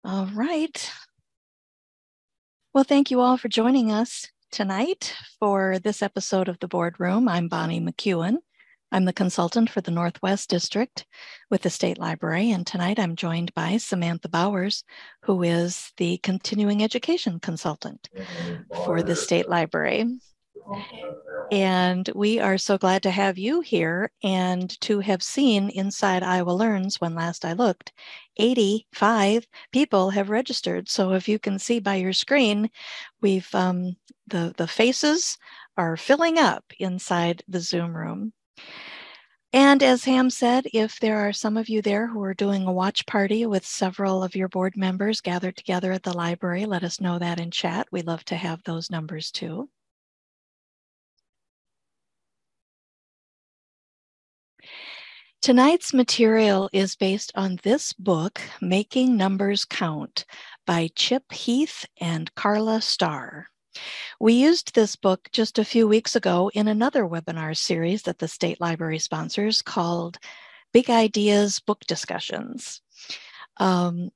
All right. Well, thank you all for joining us tonight for this episode of the Boardroom. I'm Bonnie McEwen. I'm the consultant for the Northwest District with the State Library, and tonight I'm joined by Samantha Bowers, who is the continuing education consultant for the State Library. And we are so glad to have you here and to have seen inside Iowa Learns when last I looked, 85 people have registered. So if you can see by your screen, we've the faces are filling up inside the Zoom room. And as Ham said, if there are some of you there who are doing a watch party with several of your board members gathered together at the library, let us know that in chat. We love to have those numbers too. Tonight's material is based on this book, Making Numbers Count, by Chip Heath and Karla Starr. We used this book just a few weeks ago in another webinar series that the State Library sponsors called Big Ideas Book Discussions. In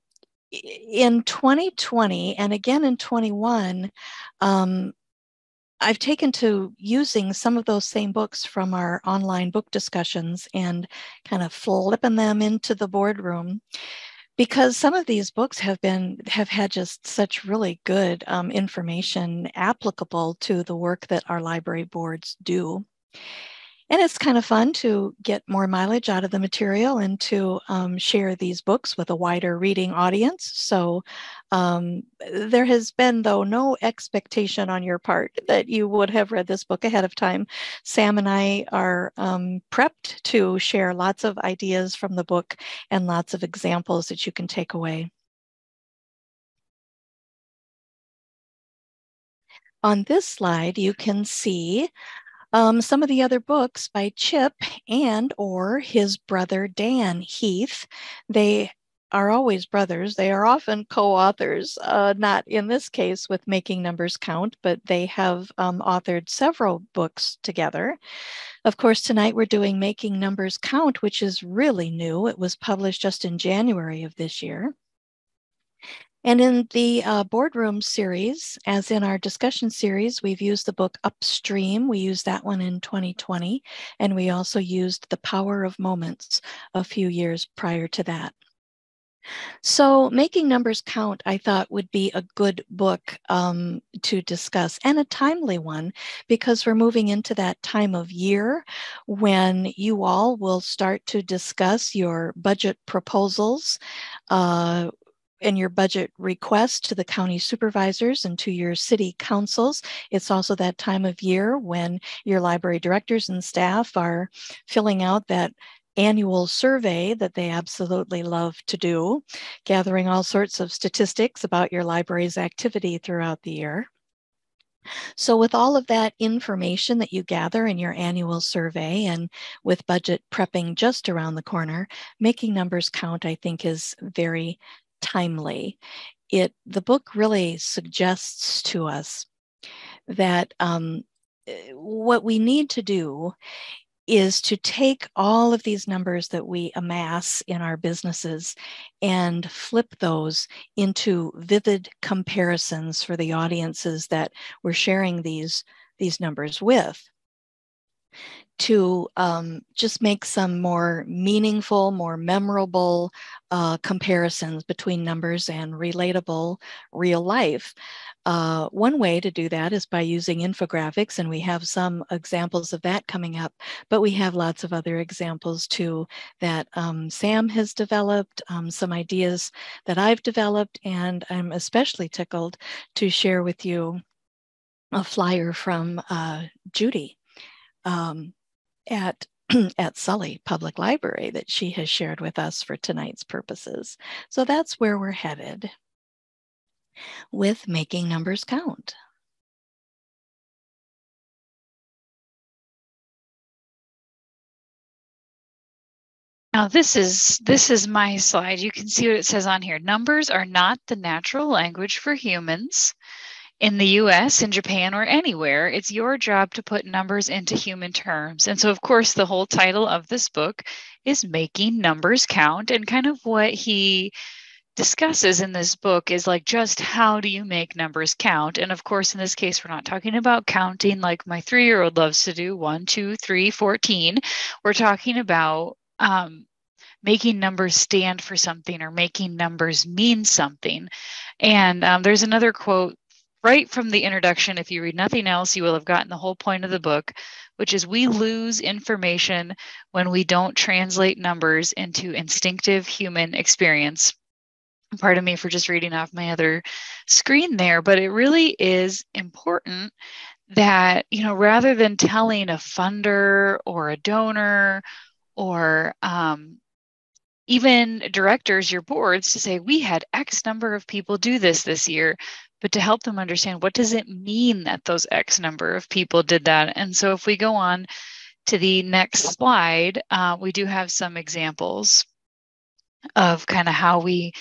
2020 and again in 21, I've taken to using some of those same books from our online book discussions and kind of flipping them into the boardroom, because some of these books have had just such really good information applicable to the work that our library boards do. And it's kind of fun to get more mileage out of the material and to share these books with a wider reading audience. So there has been, though, no expectation on your part that you would have read this book ahead of time. Sam and I are prepped to share lots of ideas from the book and lots of examples that you can take away. On this slide, you can see some of the other books by Chip and or his brother Dan Heath. They are always brothers. They are often co-authors, not in this case with Making Numbers Count, but they have authored several books together. Of course, tonight we're doing Making Numbers Count, which is really new. It was published just in January of this year. And in the Boardroom series, as in our discussion series, we've used the book Upstream. We used that one in 2020, and we also used The Power of Moments a few years prior to that. So Making Numbers Count, I thought, would be a good book to discuss, and a timely one, because we're moving into that time of year when you all will start to discuss your budget proposals, and your budget request to the county supervisors and to your city councils. It's also that time of year when your library directors and staff are filling out that annual survey that they absolutely love to do, gathering all sorts of statistics about your library's activity throughout the year. So with all of that information that you gather in your annual survey and with budget prepping just around the corner, Making Numbers Count, I think, is very timely. The book really suggests to us that what we need to do is to take all of these numbers that we amass in our businesses and flip those into vivid comparisons for the audiences that we're sharing these numbers with, to just make some more meaningful, more memorable comparisons between numbers and relatable real life. One way to do that is by using infographics, and we have some examples of that coming up, but we have lots of other examples too that Sam has developed, some ideas that I've developed, and I'm especially tickled to share with you a flyer from Judy at Sully Public Library that she has shared with us for tonight's purposes. So that's where we're headed with Making Numbers Count. Now this is my slide. You can see what it says on here. Numbers are not the natural language for humans. In the US, in Japan, or anywhere, it's your job to put numbers into human terms. And so, of course, the whole title of this book is Making Numbers Count, and kind of what he discusses in this book is like just how do you make numbers count? And of course, in this case, we're not talking about counting like my 3-year-old loves to do 1, 2, 3, 14. We're talking about making numbers stand for something or making numbers mean something. And there's another quote right from the introduction. If you read nothing else, you will have gotten the whole point of the book, which is we lose information when we don't translate numbers into instinctive human experience. Pardon me for just reading off my other screen there, but it really is important that, you know, rather than telling a funder or a donor or even directors, your boards, to say, we had X number of people do this year, but to help them understand what does it mean that those X number of people did that. And so if we go on to the next slide, we do have some examples of kind of how we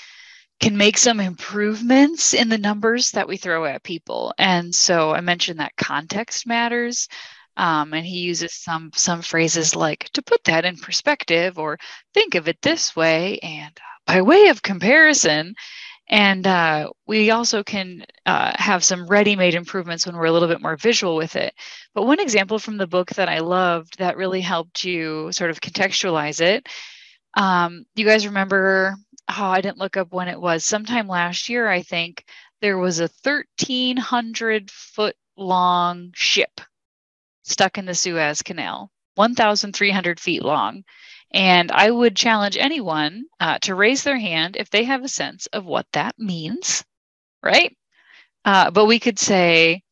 can make some improvements in the numbers that we throw at people. And so I mentioned that context matters. And he uses some phrases like to put that in perspective or think of it this way and by way of comparison. And we also can have some ready-made improvements when we're a little bit more visual with it. But one example from the book that I loved that really helped you sort of contextualize it, you guys remember, I didn't look up when it was, sometime last year, I think, there was a 1,300-foot long ship stuck in the Suez Canal, 1,300 feet long. And I would challenge anyone to raise their hand if they have a sense of what that means, right? But we could say,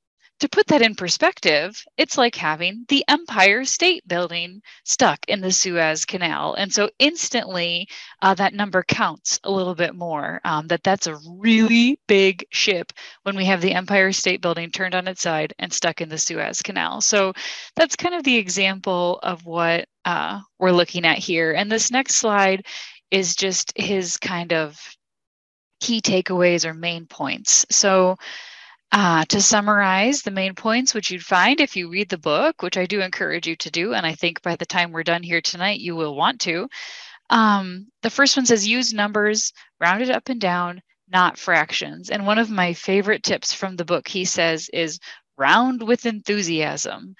to put that in perspective, it's like having the Empire State Building stuck in the Suez Canal. And so instantly that number counts a little bit more, that's a really big ship when we have the Empire State Building turned on its side and stuck in the Suez Canal. So that's kind of the example of what we're looking at here. And this next slide is just his kind of key takeaways or main points. So to summarize the main points, which you'd find if you read the book, which I do encourage you to do, and I think by the time we're done here tonight, you will want to. The first one says use numbers rounded up and down, not fractions. And one of my favorite tips from the book, he says, is round with enthusiasm.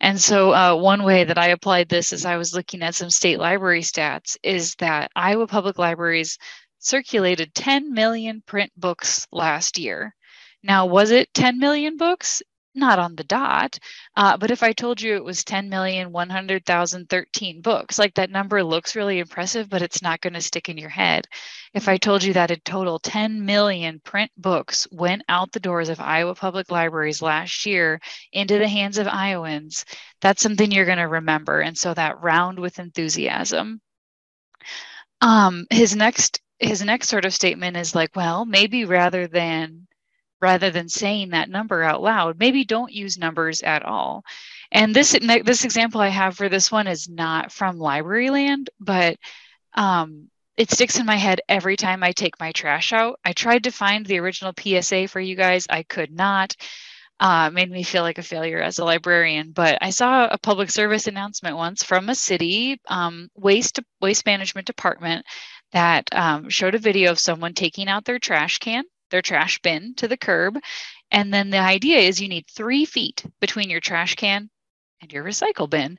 And so one way that I applied this as I was looking at some state library stats is that Iowa Public Libraries circulated 10 million print books last year. Now, was it 10 million books? Not on the dot, but if I told you it was 10,100,013 books, like that number looks really impressive, but it's not going to stick in your head. If I told you that a total 10 million print books went out the doors of Iowa Public Libraries last year into the hands of Iowans, that's something you're going to remember. And so that round with enthusiasm. His next sort of statement is like, well, maybe rather than saying that number out loud, maybe don't use numbers at all. And this example I have for this one is not from Libraryland, but it sticks in my head every time I take my trash out. I tried to find the original PSA for you guys. I could not. Made me feel like a failure as a librarian, but I saw a public service announcement once from a city waste management department that showed a video of someone taking out their trash bin to the curb. And then the idea is you need 3 feet between your trash can and your recycle bin.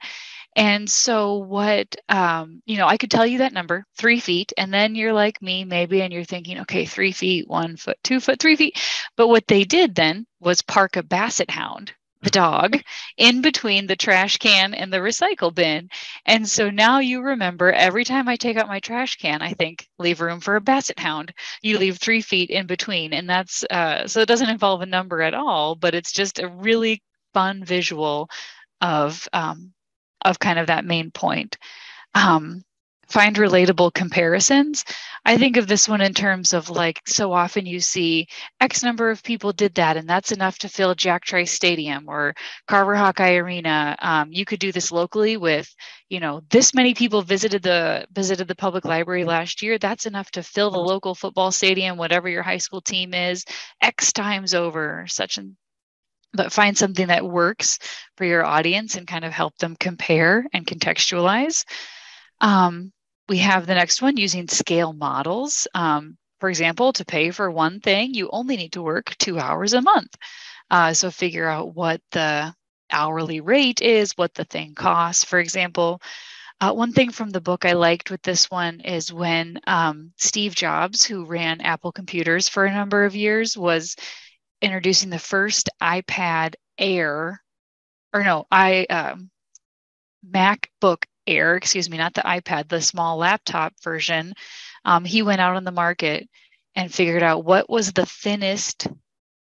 And so what, I could tell you that number, 3 feet, and then you're like me maybe, and you're thinking, okay, 3 feet, 1 foot, 2 foot, 3 feet. But what they did then was park a basset hound, the dog, in between the trash can and the recycle bin. And so now you remember every time I take out my trash can, I think, leave room for a basset hound. You leave 3 feet in between. And that's, so it doesn't involve a number at all, but it's just a really fun visual of kind of that main point. Find relatable comparisons. I think of this one in terms of like, so often you see X number of people did that, and that's enough to fill Jack Trice Stadium or Carver Hawkeye Arena. You could do this locally with, this many people visited the public library last year. That's enough to fill the local football stadium, whatever your high school team is, X times over, but find something that works for your audience and kind of help them compare and contextualize. We have the next one, using scale models. For example, to pay for one thing, you only need to work 2 hours a month. So figure out what the hourly rate is, what the thing costs. For example, one thing from the book I liked with this one is when Steve Jobs, who ran Apple Computers for a number of years, was introducing the first iPad Air, or no, MacBook Air, excuse me, not the iPad, the small laptop version. He went out on the market and figured out what was the thinnest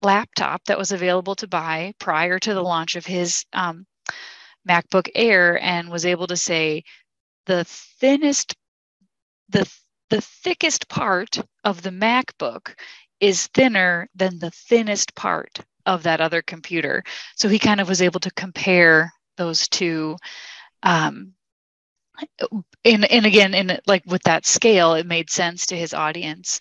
laptop that was available to buy prior to the launch of his MacBook Air, and was able to say the thinnest, the thickest part of the MacBook is thinner than the thinnest part of that other computer. So he kind of was able to compare those two. And again, in like with that scale, it made sense to his audience.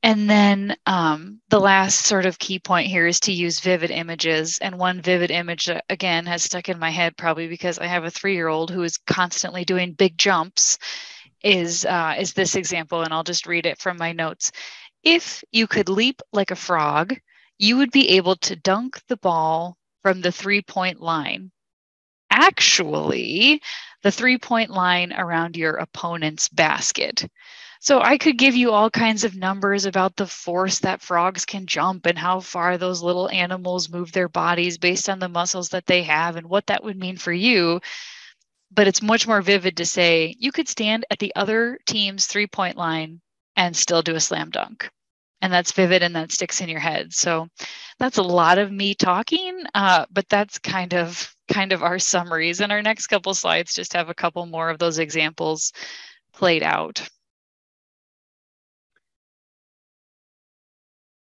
And then the last sort of key point here is to use vivid images. And one vivid image that, again, has stuck in my head probably because I have a 3-year-old who is constantly doing big jumps is this example. And I'll just read it from my notes. If you could leap like a frog, you would be able to dunk the ball from the 3-point line. Actually, the 3-point line around your opponent's basket. So I could give you all kinds of numbers about the force that frogs can jump and how far those little animals move their bodies based on the muscles that they have and what that would mean for you. But it's much more vivid to say you could stand at the other team's 3-point line and still do a slam dunk. And that's vivid and that sticks in your head. So that's a lot of me talking, but that's kind of our summaries. And our next couple slides just have a couple more of those examples played out.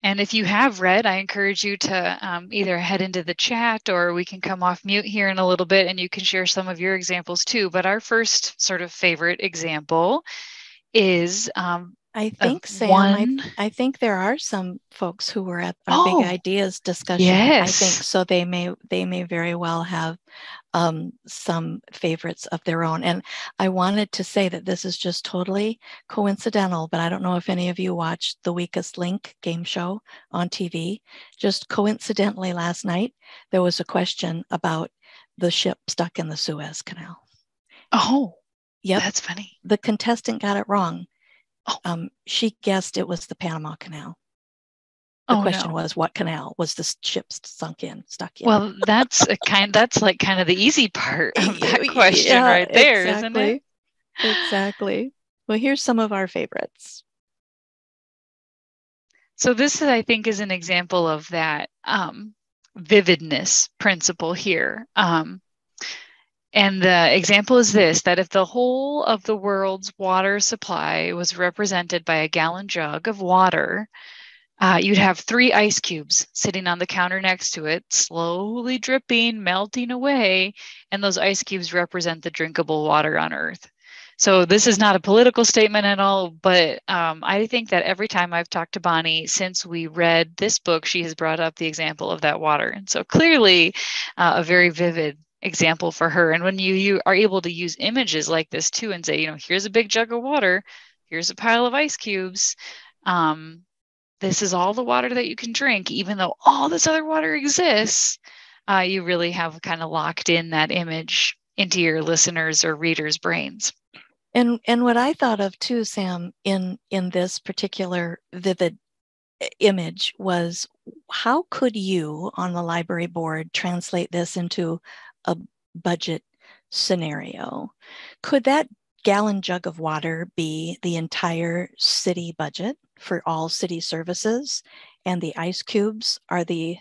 And if you have read, I encourage you to either head into the chat, or we can come off mute here in a little bit and you can share some of your examples too. But our first sort of favorite example is I think, Sam, I think there are some folks who were at our Big Ideas discussion. Yes. I think so. They may very well have some favorites of their own. And I wanted to say that this is just totally coincidental, but I don't know if any of you watched the Weakest Link game show on TV. Just coincidentally, last night, there was a question about the ship stuck in the Suez Canal. Oh, yep. That's funny. The contestant got it wrong. She guessed it was the Panama Canal. The question was, what canal was the ship stuck in? Well, that's like kind of the easy part of that question right there, isn't it? Exactly. Well, here's some of our favorites. So this, I think, is an example of that vividness principle here. And the example is this, that if the whole of the world's water supply was represented by a gallon jug of water, you'd have 3 ice cubes sitting on the counter next to it, slowly dripping, melting away, and those ice cubes represent the drinkable water on Earth. So this is not a political statement at all, but I think that every time I've talked to Bonnie since we read this book, she has brought up the example of that water. And so clearly a very vivid example for her. And when you are able to use images like this too and say, here's a big jug of water, here's a pile of ice cubes, this is all the water that you can drink, even though all this other water exists, you really have kind of locked in that image into your listeners' or readers' brains. And what I thought of too, Sam, in this particular vivid image was, how could you on the library board translate this into a budget scenario? Could that gallon jug of water be the entire city budget for all city services, and the ice cubes are the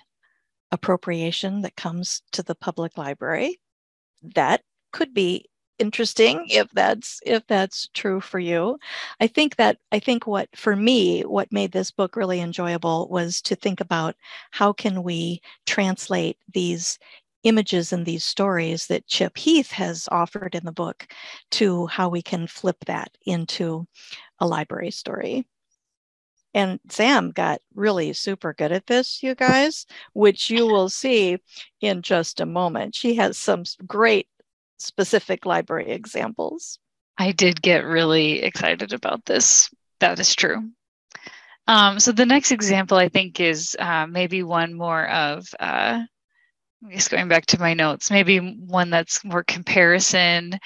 appropriation that comes to the public library? That could be interesting if that's true for you. I think what made this book really enjoyable was to think about how can we translate these images and these stories that Chip Heath has offered in the book to how we can flip that into a library story. And Sam got really super good at this, you guys, which you will see in just a moment. She has some great specific library examples. I did get really excited about this. That is true. So the next example, I think, is maybe one more of, just going back to my notes, maybe one that's more comparison,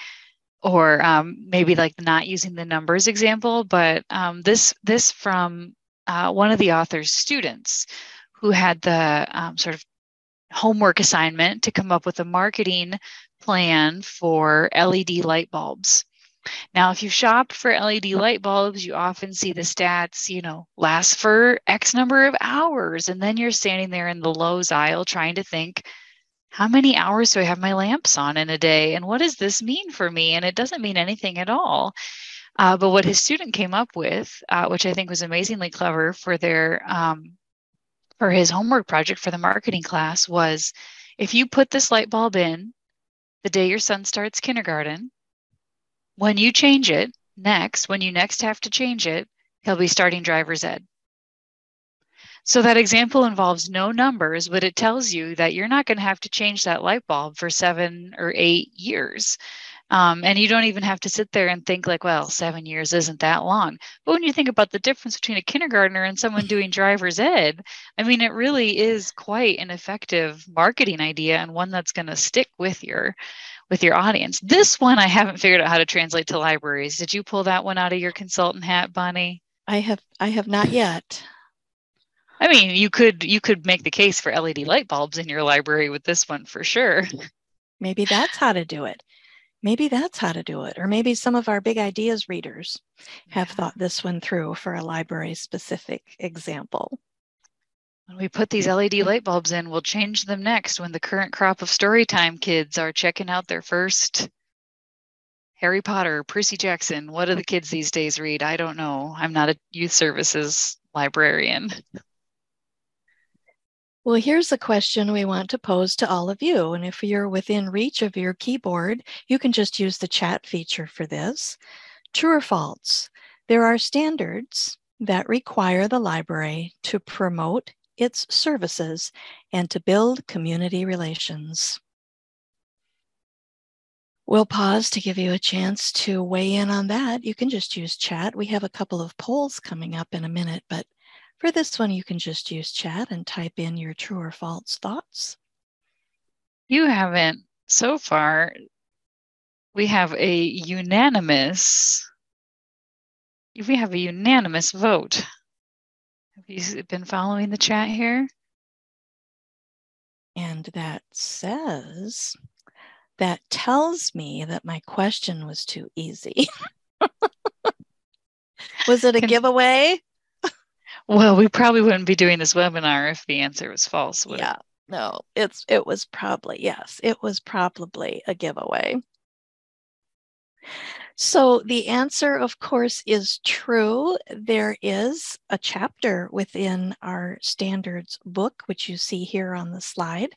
or maybe like not using the numbers example, but this from one of the author's students who had the sort of homework assignment to come up with a marketing plan for LED light bulbs. Now, if you've shopped for LED light bulbs, you often see the stats, last for X number of hours. And then you're standing there in the Lowe's aisle trying to think, how many hours do I have my lamps on in a day? And what does this mean for me? And it doesn't mean anything at all. But what his student came up with, which I think was amazingly clever for for his homework project for the marketing class, was if you put this light bulb in the day your son starts kindergarten, when you change it when you next have to change it, he'll be starting driver's ed. So that example involves no numbers, but it tells you that you're not going to have to change that light bulb for 7 or 8 years. And you don't even have to sit there and think like, well, 7 years isn't that long. But when you think about the difference between a kindergartner and someone doing driver's ed, I mean, it really is quite an effective marketing idea, and one that's going to stick with your audience. This one I haven't figured out how to translate to libraries. Did you pull that one out of your consultant hat, Bonnie? I have not yet. I mean, you could make the case for LED light bulbs in your library with this one for sure. Maybe that's how to do it. Maybe that's how to do it. Or maybe some of our big ideas readers have thought this one through for a library specific example. When we put these LED light bulbs in, we'll change them next when the current crop of Storytime kids are checking out their first Harry Potter, Percy Jackson. What do the kids these days read? I don't know. I'm not a youth services librarian. Well, here's a question we want to pose to all of you. And if you're within reach of your keyboard, you can just use the chat feature for this. True or false? There are standards that require the library to promote its services and to build community relations. We'll pause to give you a chance to weigh in on that. You can just use chat. We have a couple of polls coming up in a minute, but for this one, you can just use chat and type in your true or false thoughts. You haven't so far. We have a unanimous vote. Have you been following the chat here? And that tells me that my question was too easy. Was it a giveaway? Well, we probably wouldn't be doing this webinar if the answer was false, would it? No, it was probably, yes, it was probably a giveaway. So the answer, of course, is true. There is a chapter within our standards book, which you see here on the slide,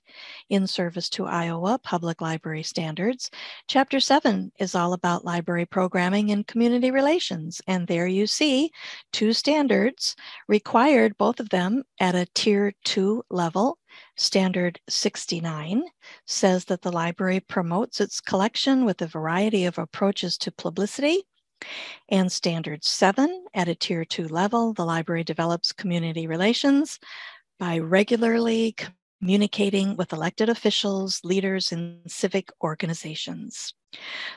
In Service to Iowa Public Library Standards. Chapter 7 is all about library programming and community relations. And there you see 2 standards required, both of them at a Tier 2 level. Standard 69 says that the library promotes its collection with a variety of approaches to publicity. And Standard 7, at a Tier 2 level, the library develops community relations by regularly communicating with elected officials, leaders, and civic organizations.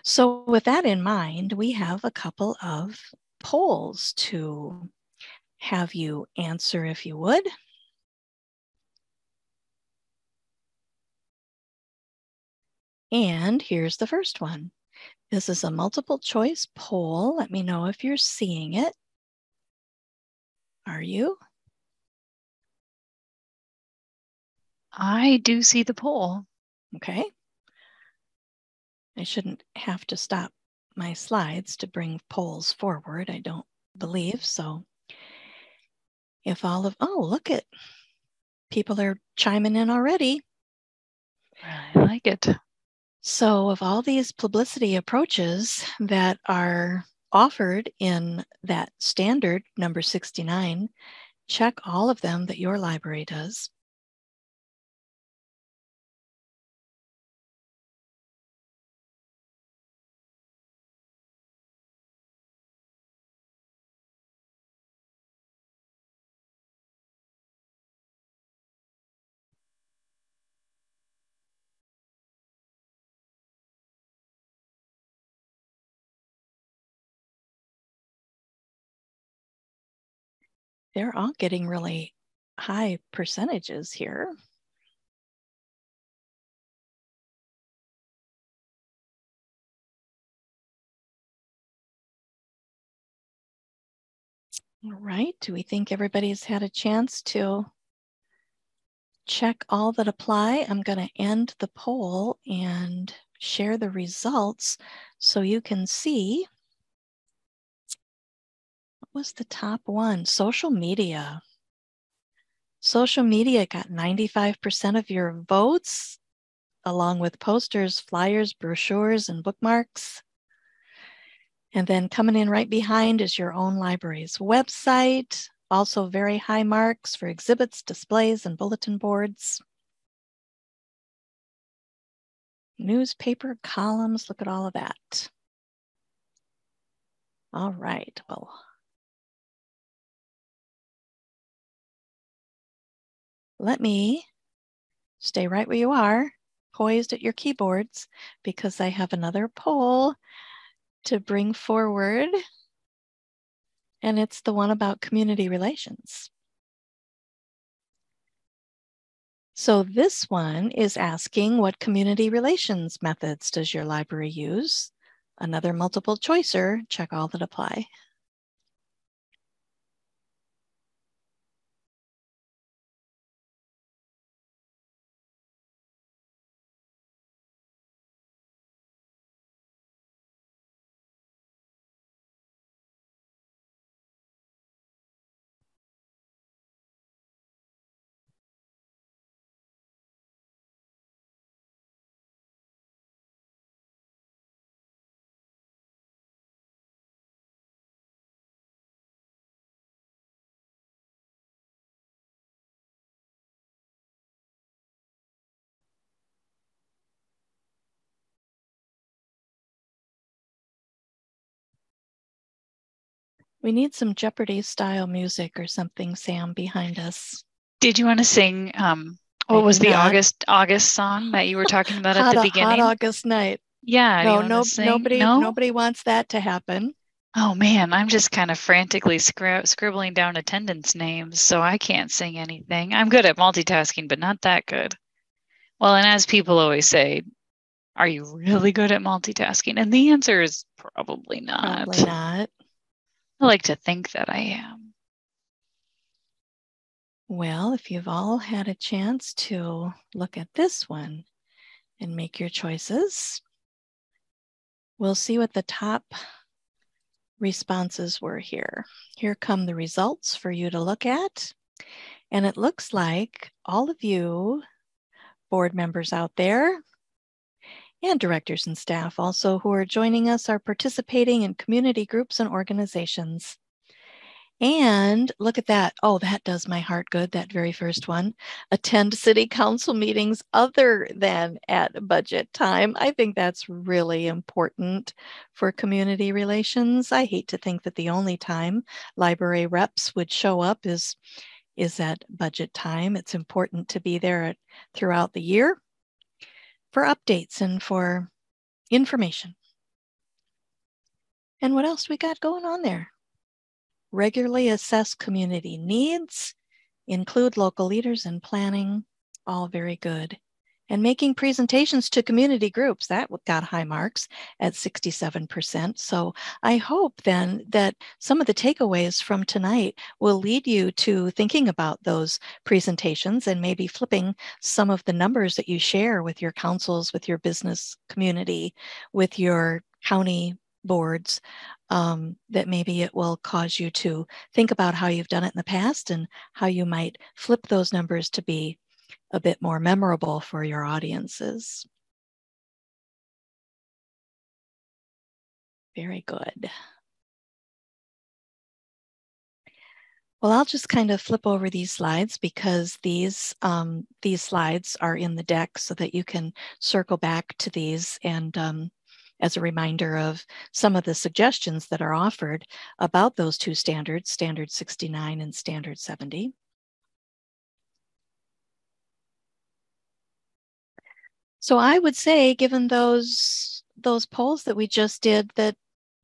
So with that in mind, we have a couple of polls to have you answer if you would. And here's the first one. This is a multiple choice poll. Let me know if you're seeing it. Are you? I do see the poll. Okay. I shouldn't have to stop my slides to bring polls forward, I don't believe. So if all of, oh, look at, people are chiming in already. I like it. So of all these publicity approaches that are offered in that standard number 69, check all of them that your library does. They're all getting really high percentages here. All right, do we think everybody's had a chance to check all that apply? I'm going to end the poll and share the results so you can see. What was the top one? Social media. Social media got 95% of your votes, along with posters, flyers, brochures, and bookmarks. And then coming in right behind is your own library's website. Also very high marks for exhibits, displays, and bulletin boards. Newspaper columns, look at all of that. All right, well. Let me stay right where you are, poised at your keyboards, because I have another poll to bring forward. And it's the one about community relations. So this one is asking, what community relations methods does your library use? Another multiple choicer, check all that apply. We need some Jeopardy style music or something, Sam, behind us. Did you want to sing, what was the August song that you were talking about at the beginning? Hot August night. Yeah, No, nobody wants that to happen. Oh man, I'm just kind of frantically scribbling down attendance names, so I can't sing anything. I'm good at multitasking, but not that good. Well, and as people always say, are you really good at multitasking? And the answer is probably not. Probably not. I like to think that I am. Well, if you've all had a chance to look at this one and make your choices, we'll see what the top responses were here. Here come the results for you to look at. And it looks like all of you board members out there and directors and staff also who are joining us are participating in community groups and organizations. And look at that. Oh, that does my heart good, that very first one. Attend city council meetings other than at budget time. I think that's really important for community relations. I hate to think that the only time library reps would show up is at budget time. It's important to be there throughout the year for updates and for information. And what else we got going on there? Regularly assess community needs, include local leaders in planning, all very good. And making presentations to community groups, that got high marks at 67%. So I hope then that some of the takeaways from tonight will lead you to thinking about those presentations and maybe flipping some of the numbers that you share with your councils, with your business community, with your county boards, that maybe it will cause you to think about how you've done it in the past and how you might flip those numbers to be a bit more memorable for your audiences. Very good. Well, I'll just kind of flip over these slides because these slides are in the deck so that you can circle back to these and as a reminder of some of the suggestions that are offered about those two standards, Standard 69 and Standard 70. So I would say, given those polls that we just did, that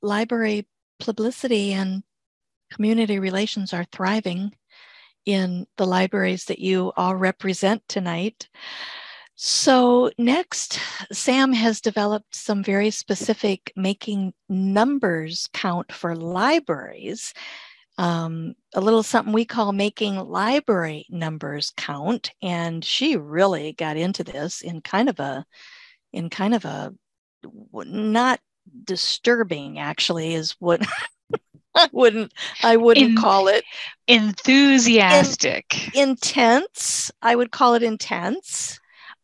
library publicity and community relations are thriving in the libraries that you all represent tonight. So next, Sam has developed some very specific making numbers count for libraries. A little something we call making library numbers count. And she really got into this in kind of a not disturbing, actually, is what I wouldn't call it. Enthusiastic. Intense. I would call it intense.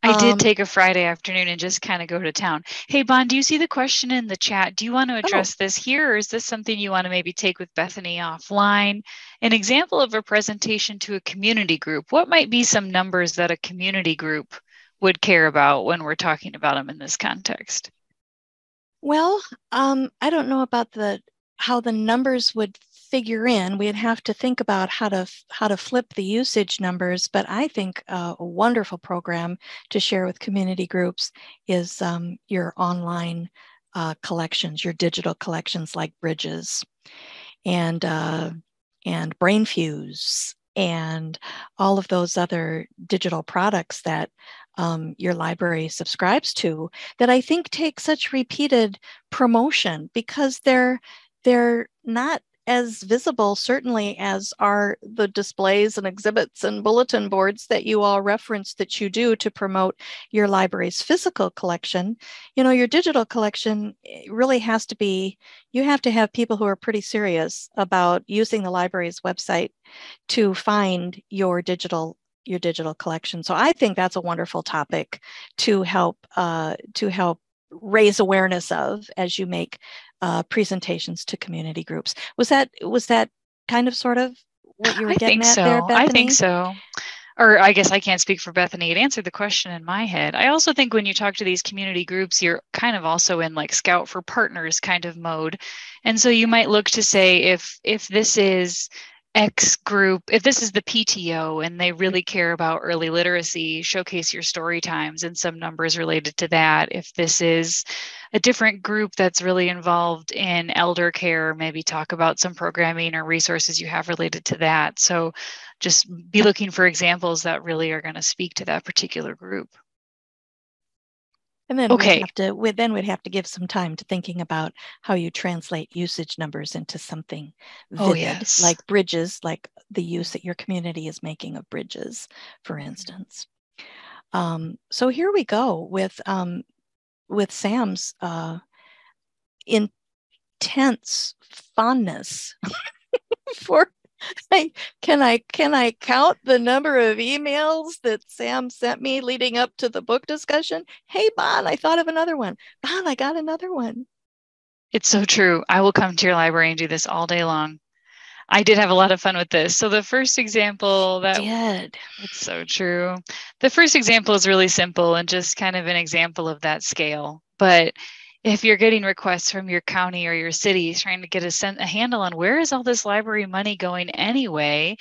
I did take a Friday afternoon and just kind of go to town. Hey, Bon, do you see the question in the chat? Do you want to address this here, or is this something you want to maybe take with Bethany offline? An example of a presentation to a community group. What might be some numbers that a community group would care about when we're talking about them in this context? Well, I don't know about how the numbers would figure in. We'd have to think about how to flip the usage numbers, but I think a wonderful program to share with community groups is your online collections, your digital collections like Bridges and BrainFuse and all of those other digital products that your library subscribes to, that I think take such repeated promotion because they're not as visible, certainly, as are the displays and exhibits and bulletin boards that you all reference that you do to promote your library's physical collection. You know, your digital collection really has to be, you have to have people who are pretty serious about using the library's website to find your digital collection. So I think that's a wonderful topic to help raise awareness of as you make presentations to community groups. Was that kind of sort of what you were getting at there, Bethany? I think so. Or I guess I can't speak for Bethany. It answered the question in my head. I also think when you talk to these community groups, you're kind of also in like scout for partners kind of mode. And so you might look to say if this is X group, if this is the PTO and they really care about early literacy, showcase your story times and some numbers related to that. If this is a different group that's really involved in elder care, maybe talk about some programming or resources you have related to that. So just be looking for examples that really are going to speak to that particular group. And then we'd have to give some time to thinking about how you translate usage numbers into something vivid, like Bridges, like the use that your community is making of Bridges, for instance. So here we go with Sam's intense fondness for. Can I count the number of emails that Sam sent me leading up to the book discussion? Hey, Bon, I thought of another one. Bon, I got another one. It's so true. I will come to your library and do this all day long. I did have a lot of fun with this. So the first example it's so true. The first example is really simple and just kind of an example of that scale. But if you're getting requests from your county or your city trying to get a handle on where is all this library money going anyway,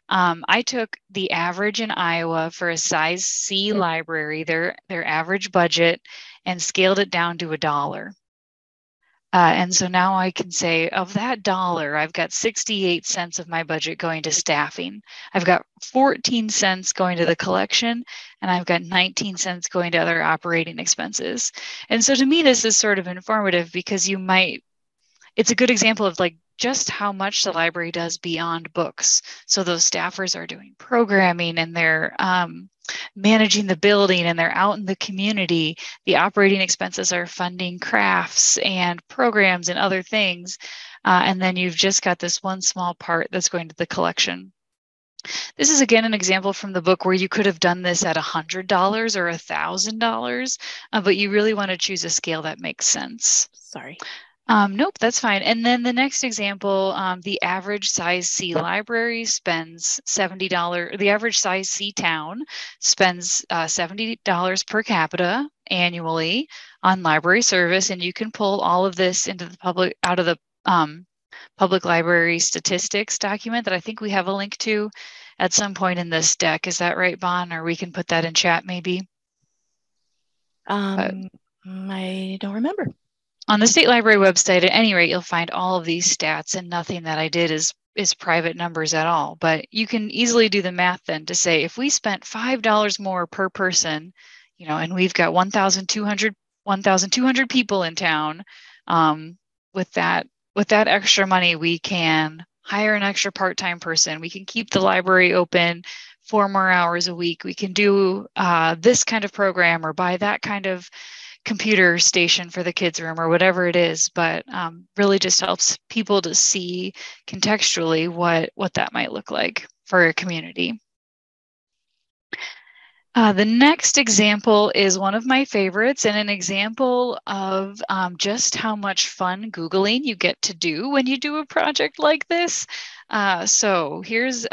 I took the average in Iowa for a size C library, their average budget, and scaled it down to $1. And so now I can say of that $1, I've got 68 cents of my budget going to staffing. I've got 14 cents going to the collection, and I've got 19 cents going to other operating expenses. And so to me, this is sort of informative because it's a good example of like just how much the library does beyond books. So those staffers are doing programming and they're managing the building and they're out in the community. The operating expenses are funding crafts and programs and other things. And then you've just got this one small part that's going to the collection. This is again an example from the book where you could have done this at $100 or $1,000, but you really want to choose a scale that makes sense. Sorry. Nope, that's fine. And then the next example, the average size C library spends $70. The average size C town spends $70 per capita annually on library service, and you can pull all of this into the out of the public library statistics document that I think we have a link to at some point in this deck. Is that right, Bon? Or we can put that in chat maybe. I don't remember. On the State Library website, at any rate, you'll find all of these stats, and nothing that I did is private numbers at all. But you can easily do the math then to say, if we spent $5 more per person, and we've got 1,200 people in town, with that extra money, we can hire an extra part-time person. We can keep the library open 4 more hours a week. We can do this kind of program or buy that kind of computer station for the kids' room or whatever it is. But really just helps people to see contextually what that might look like for a community. The next example is one of my favorites and an example of just how much fun Googling you get to do when you do a project like this. So here's,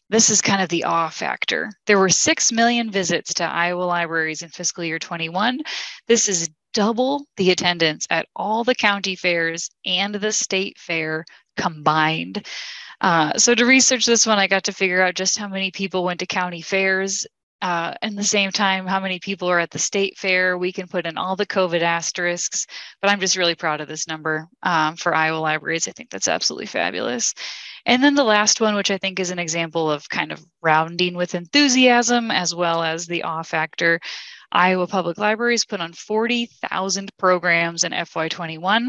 this is kind of the awe factor. There were 6 million visits to Iowa libraries in fiscal year 21. This is double the attendance at all the county fairs and the state fair combined. So to research this one, I got to figure out just how many people went to county fairs. And the same time, how many people are at the state fair. We can put in all the COVID asterisks, but I'm just really proud of this number for Iowa libraries. I think that's absolutely fabulous. And then the last one, which I think is an example of kind of rounding with enthusiasm as well as the awe factor. Iowa Public Libraries put on 40,000 programs in FY21.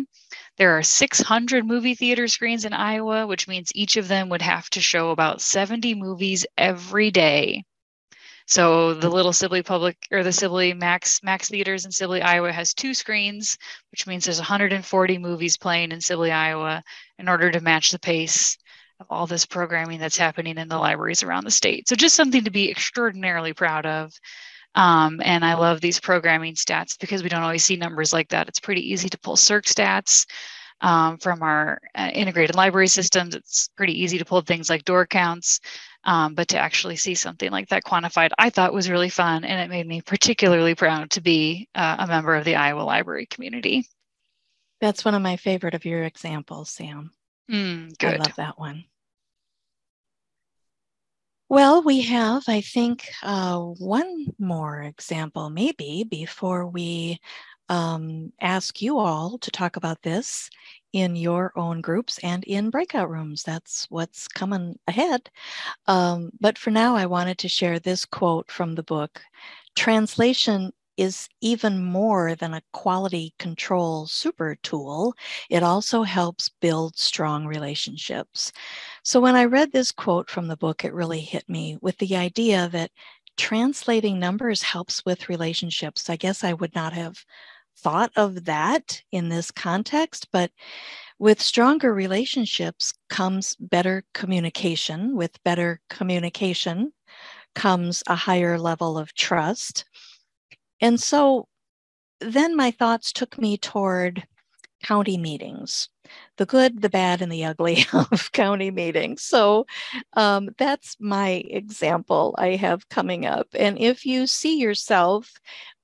There are 600 movie theater screens in Iowa, which means each of them would have to show about 70 movies every day. So the little Sibley Public or the Sibley Max Theaters in Sibley, Iowa has 2 screens, which means there's 140 movies playing in Sibley, Iowa, in order to match the pace of all this programming that's happening in the libraries around the state. So just something to be extraordinarily proud of. And I love these programming stats because we don't always see numbers like that. It's pretty easy to pull circ stats from our integrated library systems. It's pretty easy to pull things like door counts. But to actually see something like that quantified, I thought was really fun, and it made me particularly proud to be a member of the Iowa library community. That's one of my favorite of your examples, Sam. Good. I love that one. Well, we have, I think, one more example maybe before we ask you all to talk about this in your own groups and in breakout rooms. That's what's coming ahead. But for now, I wanted to share this quote from the book. Translation is even more than a quality control super tool. It also helps build strong relationships. So when I read this quote from the book, it really hit me with the idea that translating numbers helps with relationships. I guess I would not have thought of that in this context, but with stronger relationships comes better communication. With better communication comes a higher level of trust. And so then my thoughts took me toward county meetings, the good, the bad, and the ugly of county meetings. So that's my example I have coming up. And if you see yourself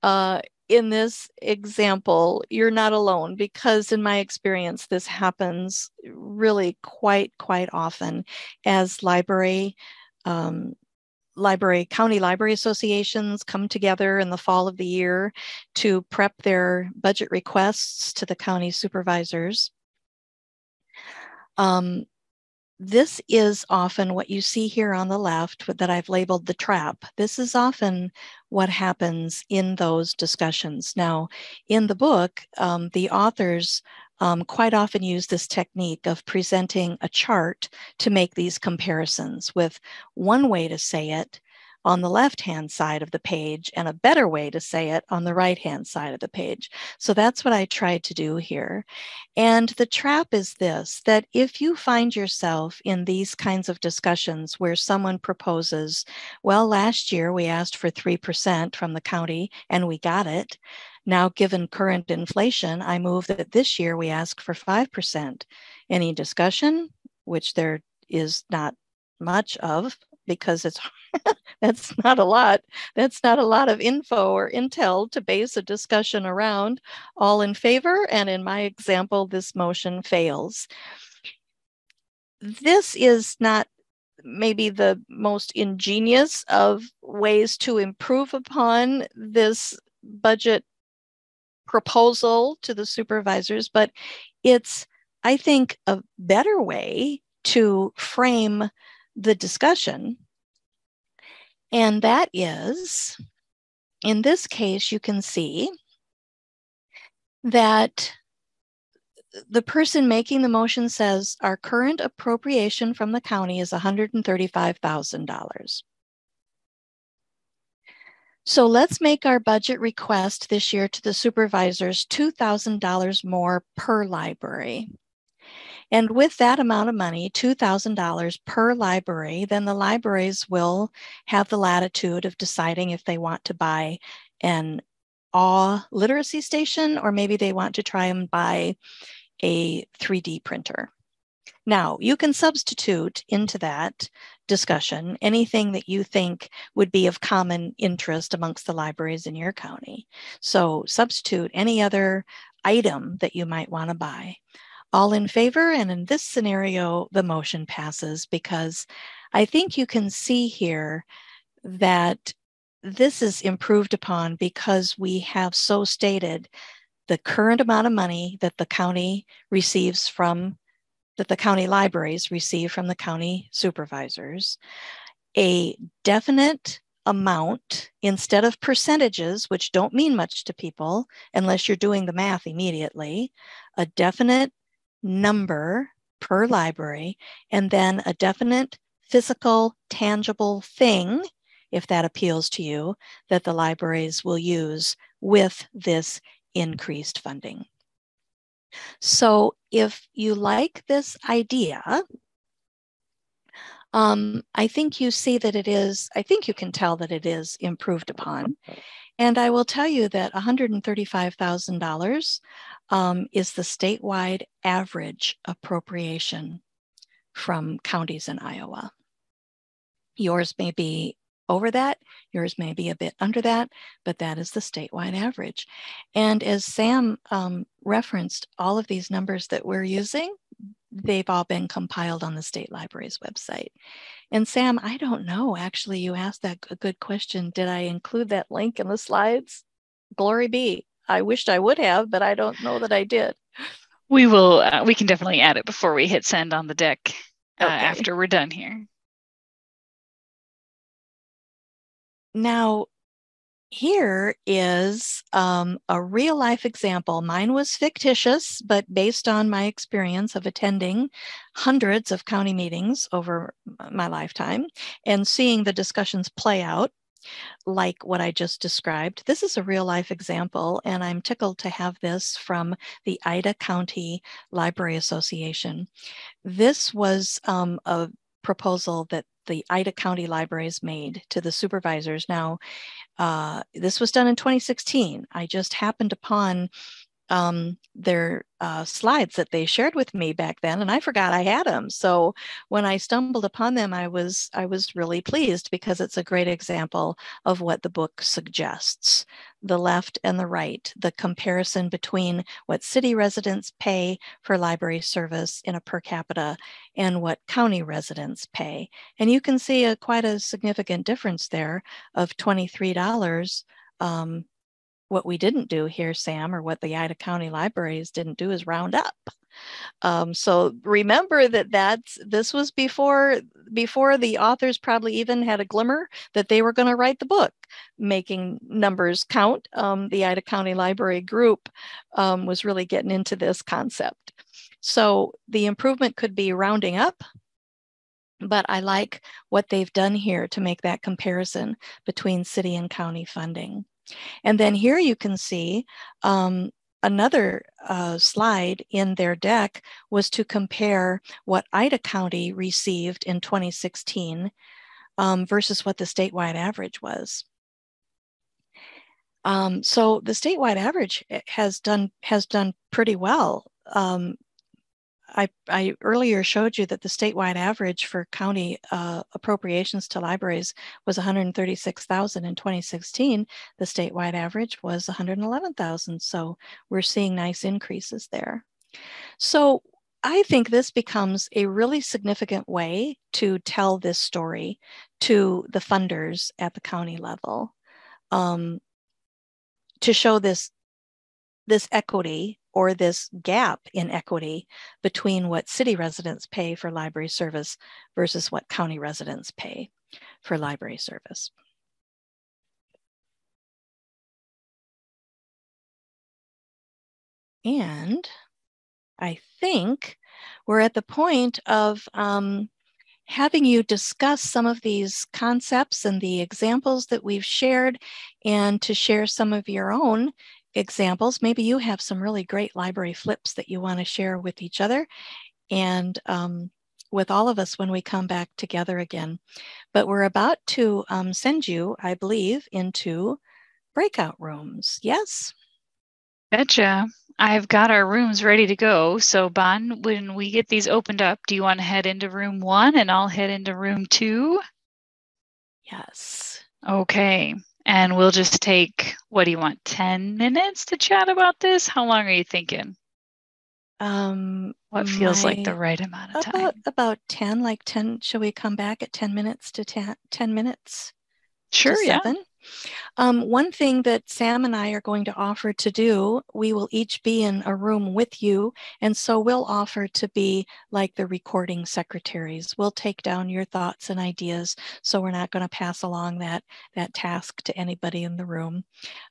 in this example, you're not alone, because in my experience, this happens really quite often as county library associations come together in the fall of the year to prep their budget requests to the county supervisors. This is often what you see here on the left that I've labeled the trap. This is often what happens in those discussions. Now, in the book, the authors quite often use this technique of presenting a chart to make these comparisons, with one way to say it on the left-hand side of the page and a better way to say it on the right-hand side of the page. So that's what I tried to do here. And the trap is this, that if you find yourself in these kinds of discussions where someone proposes, well, last year we asked for 3% from the county and we got it. Now, given current inflation, I move that this year we ask for 5%. Any discussion, which there is not much of, because it's that's not a lot. That's not a lot of info or intel to base a discussion around. All in favor? And in my example, this motion fails. This is not maybe the most ingenious of ways to improve upon this budget proposal to the supervisors, but it's, I think, a better way to frame the discussion. And that is, in this case, you can see that the person making the motion says our current appropriation from the county is $135,000. So let's make our budget request this year to the supervisors $2,000 more per library. And with that amount of money, $2,000 per library, then the libraries will have the latitude of deciding if they want to buy an AW literacy station, or maybe they want to try and buy a 3D printer. Now, you can substitute into that discussion anything that you think would be of common interest amongst the libraries in your county. So substitute any other item that you might want to buy. All in favor? And in this scenario, the motion passes, because I think you can see here that this is improved upon because we have so stated the current amount of money that the county receives from, that the county libraries receive from the county supervisors, a definite amount instead of percentages, which don't mean much to people unless you're doing the math immediately, a definite number per library, and then a definite physical, tangible thing, if that appeals to you, that the libraries will use with this increased funding. So if you like this idea, I think you see that it is, I think you can tell that it is improved upon. And I will tell you that $135,000 is the statewide average appropriation from counties in Iowa. Yours may be over that, yours may be a bit under that, but that is the statewide average. And as Sam referenced, all of these numbers that we're using, they've all been compiled on the State Library's website. And Sam, I don't know, actually, you asked that a good question. Did I include that link in the slides? Glory be. I wished I would have, but I don't know that I did. We will, we can definitely add it before we hit send on the deck after we're done here. Now, here is a real life example. Mine was fictitious, but based on my experience of attending hundreds of county meetings over my lifetime and seeing the discussions play out like what I just described. This is a real life example, and I'm tickled to have this from the Ida County Library Association. This was a proposal that the Ida County Libraries made to the supervisors. Now, this was done in 2016. I just happened upon their slides that they shared with me back then, and I forgot I had them. So when I stumbled upon them, I was really pleased, because it's a great example of what the book suggests. The left and the right, the comparison between what city residents pay for library service in a per capita and what county residents pay. And you can see quite a significant difference there of $23. What we didn't do here, Sam, or what the Ida County Libraries didn't do, is round up. So remember that this was before the authors probably even had a glimmer that they were going to write the book, making numbers count. The Ida County Library group was really getting into this concept. So the improvement could be rounding up, but I like what they've done here to make that comparison between city and county funding. And then here you can see another slide in their deck was to compare what Ida County received in 2016 versus what the statewide average was. So the statewide average has done pretty well. I earlier showed you that the statewide average for county appropriations to libraries was $136,000 in 2016. The statewide average was $111,000. So we're seeing nice increases there. So I think this becomes a really significant way to tell this story to the funders at the county level, to show this equity or this gap in equity between what city residents pay for library service versus what county residents pay for library service. And I think we're at the point of having you discuss some of these concepts and the examples that we've shared, and to share some of your own examples. Maybe you have some really great library flips that you want to share with each other and with all of us when we come back together again. But we're about to send you, I believe, into breakout rooms. Yes? Betcha. I've got our rooms ready to go. So Bon, when we get these opened up, do you want to head into room 1 and I'll head into room 2? Yes. Okay. And we'll just take, what do you want, 10 minutes to chat about this? How long are you thinking? What feels like the right amount of time? About 10, like 10. Shall we come back at 10 minutes to 10 minutes? Sure, to 7? Yeah. One thing that Sam and I are going to offer to do, we will each be in a room with you, and so we'll offer to be like the recording secretaries. We'll take down your thoughts and ideas, so we're not going to pass along that task to anybody in the room.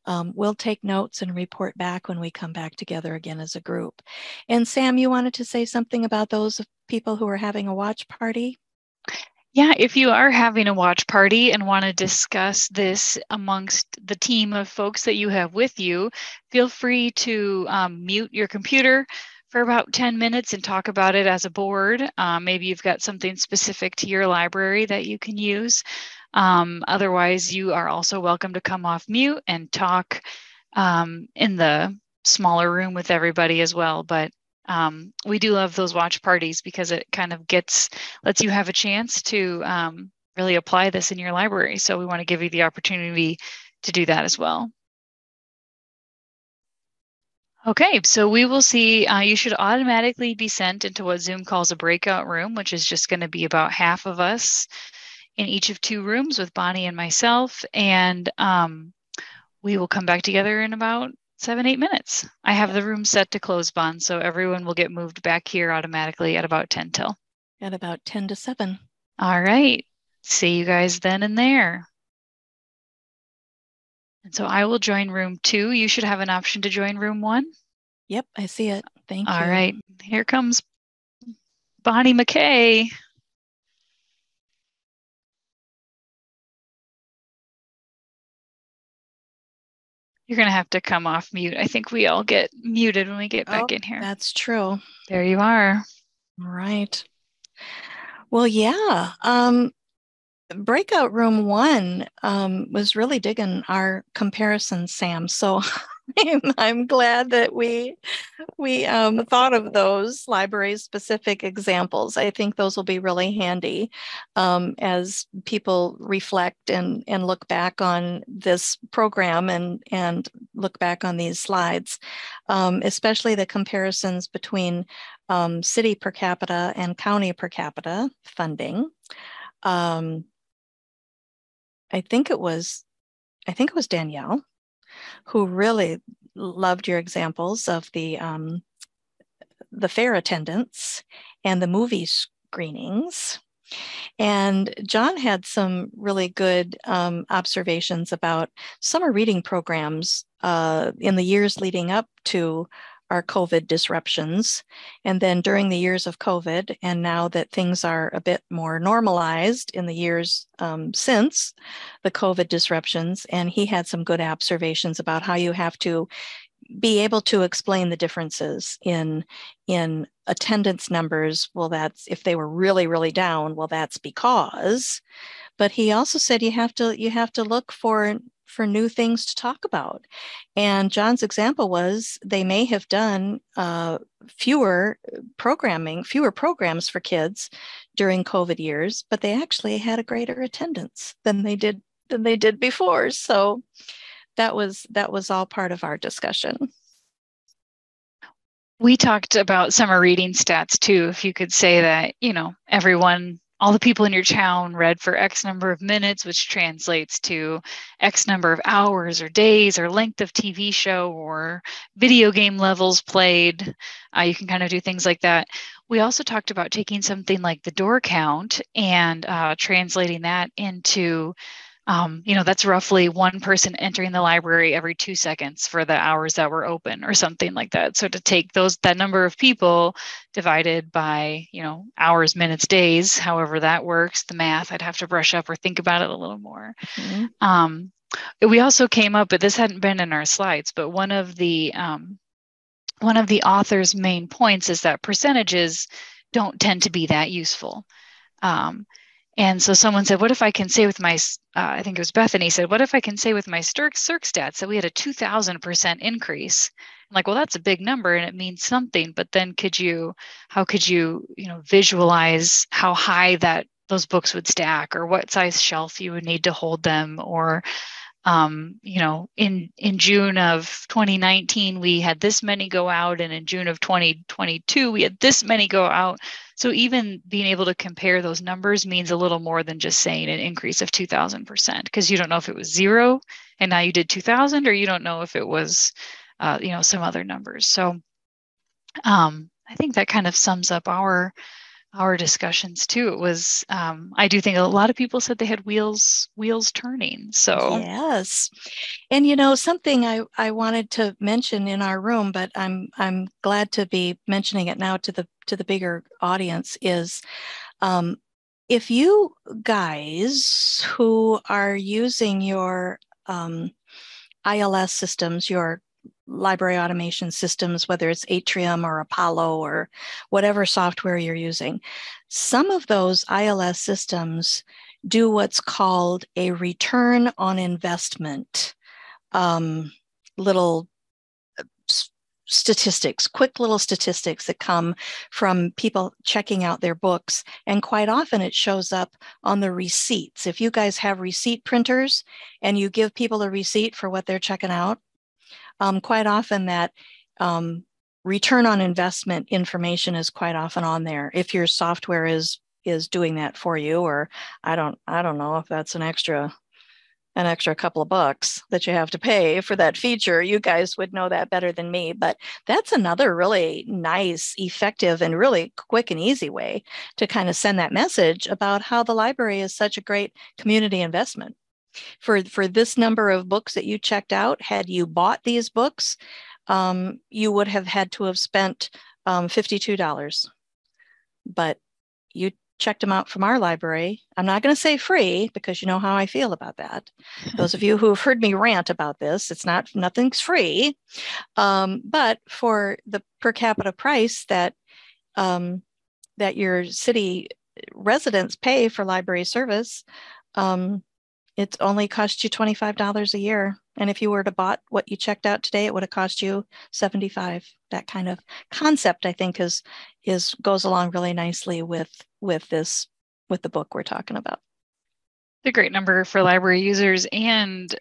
We'll take notes and report back when we come back together again as a group. And Sam, you wanted to say something about those people who are having a watch party? Yeah, if you are having a watch party and want to discuss this amongst the team of folks that you have with you, feel free to mute your computer for about 10 minutes and talk about it as a board. Maybe you've got something specific to your library that you can use. Otherwise, you are also welcome to come off mute and talk in the smaller room with everybody as well. But we do love those watch parties because it kind of lets you have a chance to really apply this in your library. So we want to give you the opportunity to do that as well. Okay, so we will see, you should automatically be sent into what Zoom calls a breakout room, which is just going to be about half of us in each of 2 rooms with Bonnie and myself. And we will come back together in about 7-8 minutes. I have the room set to close, Bon, so everyone will get moved back here automatically at about 10 till. At about 10 to 7. All right. See you guys then and there. And so I will join room 2. You should have an option to join room 1. Yep, I see it. Thank you. All right. Here comes Bonnie McKay. You're going to have to come off mute. I think we all get muted when we get back in here. That's true. There you are. All right. Well, yeah. Breakout room 1 was really digging our comparisons, Sam. So I'm glad that we thought of those library-specific examples. I think those will be really handy as people reflect and look back on this program and look back on these slides, especially the comparisons between city per capita and county per capita funding. I think it was Danielle who really loved your examples of the fair attendance and the movie screenings. And John had some really good observations about summer reading programs in the years leading up to our COVID disruptions. And then during the years of COVID, and now that things are a bit more normalized in the years since the COVID disruptions. And he had some good observations about how you have to be able to explain the differences in attendance numbers. Well, that's if they were really, really down, well, that's because. But he also said you have to look for new things to talk about. And John's example was they may have done fewer programs for kids during COVID years, but they actually had a greater attendance than they did before. So that was all part of our discussion. We talked about summer reading stats too. If you could say that, everyone all the people in your town read for X number of minutes, which translates to X number of hours or days or length of TV show or video game levels played. You can kind of do things like that. We also talked about taking something like the door count and translating that into that's roughly one person entering the library every 2 seconds for the hours that were open or something like that. So to take that number of people divided by, hours, minutes, days, however that works, the math, I'd have to brush up or think about it a little more. Mm-hmm. We also came up, but this hadn't been in our slides, but one of the author's main points is that percentages don't tend to be that useful. And so someone said, what if I can say with my, I think it was Bethany said, what if I can say with my Circ stats that we had a 2,000% increase? I'm like, well, that's a big number and it means something, but then how could you visualize how high those books would stack or what size shelf you would need to hold them, or in June of 2019, we had this many go out, and in June of 2022, we had this many go out. So even being able to compare those numbers means a little more than just saying an increase of 2,000%, because you don't know if it was 0 and now you did 2,000, or you don't know if it was, some other numbers. So I think that kind of sums up our discussions too. It was, I do think a lot of people said they had wheels turning. So yes. And something I wanted to mention in our room, but I'm glad to be mentioning it now to the bigger audience, is if you guys who are using your ILS systems, your library automation systems, whether it's Atrium or Apollo or whatever software you're using, some of those ILS systems do what's called a return on investment, little statistics, quick little statistics that come from people checking out their books. And quite often it shows up on the receipts. If you guys have receipt printers and you give people a receipt for what they're checking out, quite often that return on investment information is quite often on there. If your software is doing that for you, or I don't know if that's an extra couple of bucks that you have to pay for that feature. You guys would know that better than me, but that's another really nice, effective, and really quick and easy way to kind of send that message about how the library is such a great community investment. For this number of books that you checked out, had you bought these books, you would have had to have spent $52. But you checked them out from our library. I'm not going to say free, because you know how I feel about that. Those of you who have heard me rant about this, nothing's free. But for the per capita price that your city residents pay for library service, it only cost you $25 a year. And if you were to bought what you checked out today, it would have cost you $75. That kind of concept, I think, goes along really nicely with the book we're talking about. It's a great number for library users and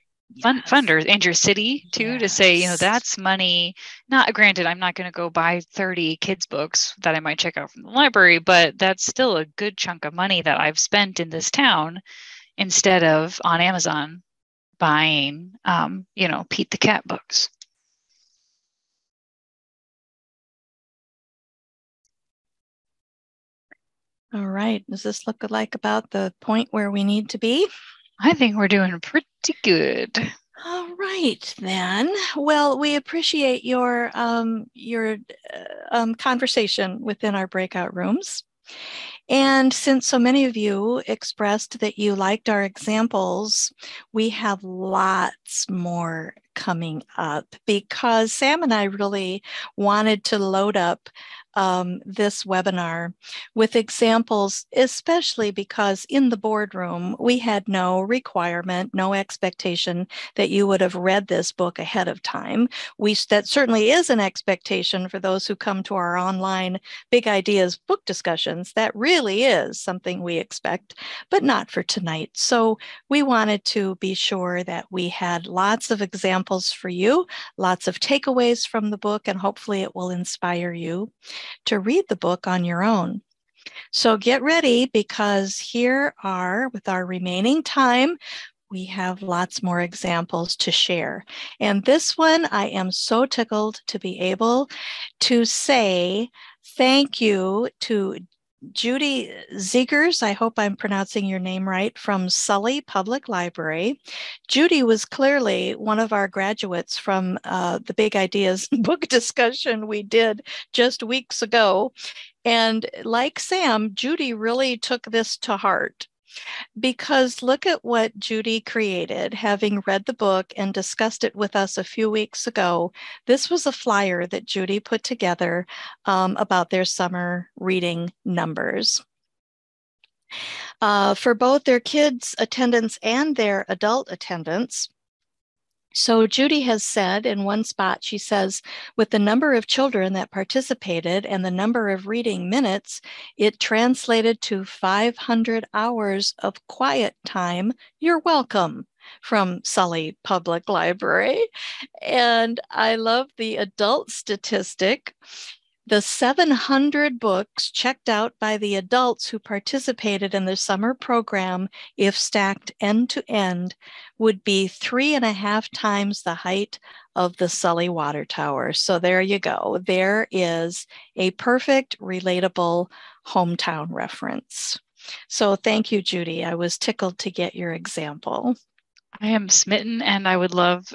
funders, and your city too, to say, that's money. Not granted, I'm not going to go buy 30 kids books that I might check out from the library, but that's still a good chunk of money that I've spent in this town, instead of on Amazon buying, Pete the Cat books. All right. Does this look like about the point where we need to be? I think we're doing pretty good. All right, then. Well, we appreciate your conversation within our breakout rooms. And since so many of you expressed that you liked our examples, we have lots more coming up, because Sam and I really wanted to load up this webinar with examples, especially because in the boardroom, we had no requirement, no expectation that you would have read this book ahead of time. That certainly is an expectation for those who come to our online Big Ideas book discussions. That really is something we expect, but not for tonight. So we wanted to be sure that we had lots of examples for you, lots of takeaways from the book, and hopefully it will inspire you to read the book on your own. So get ready, because here are, with our remaining time, we have lots more examples to share. And this one, I am so tickled to be able to say thank you to Judy Zegers. I hope I'm pronouncing your name right, from Sully Public Library. Judy was clearly one of our graduates from the Big Ideas book discussion we did just weeks ago. And like Sam, Judy really took this to heart, because look at what Judy created, having read the book and discussed it with us a few weeks ago. This was a flyer that Judy put together about their summer reading numbers. For both their kids' attendance and their adult attendance. So Judy has said in one spot, she says, with the number of children that participated and the number of reading minutes, it translated to 500 hours of quiet time. You're welcome, from Sully Public Library. And I love the adult statistic. The 700 books checked out by the adults who participated in the summer program, if stacked end to end, would be 3.5 times the height of the Sully Water Tower. So there you go. There is a perfect, relatable hometown reference. So thank you, Judy. I was tickled to get your example. I am smitten, and I would love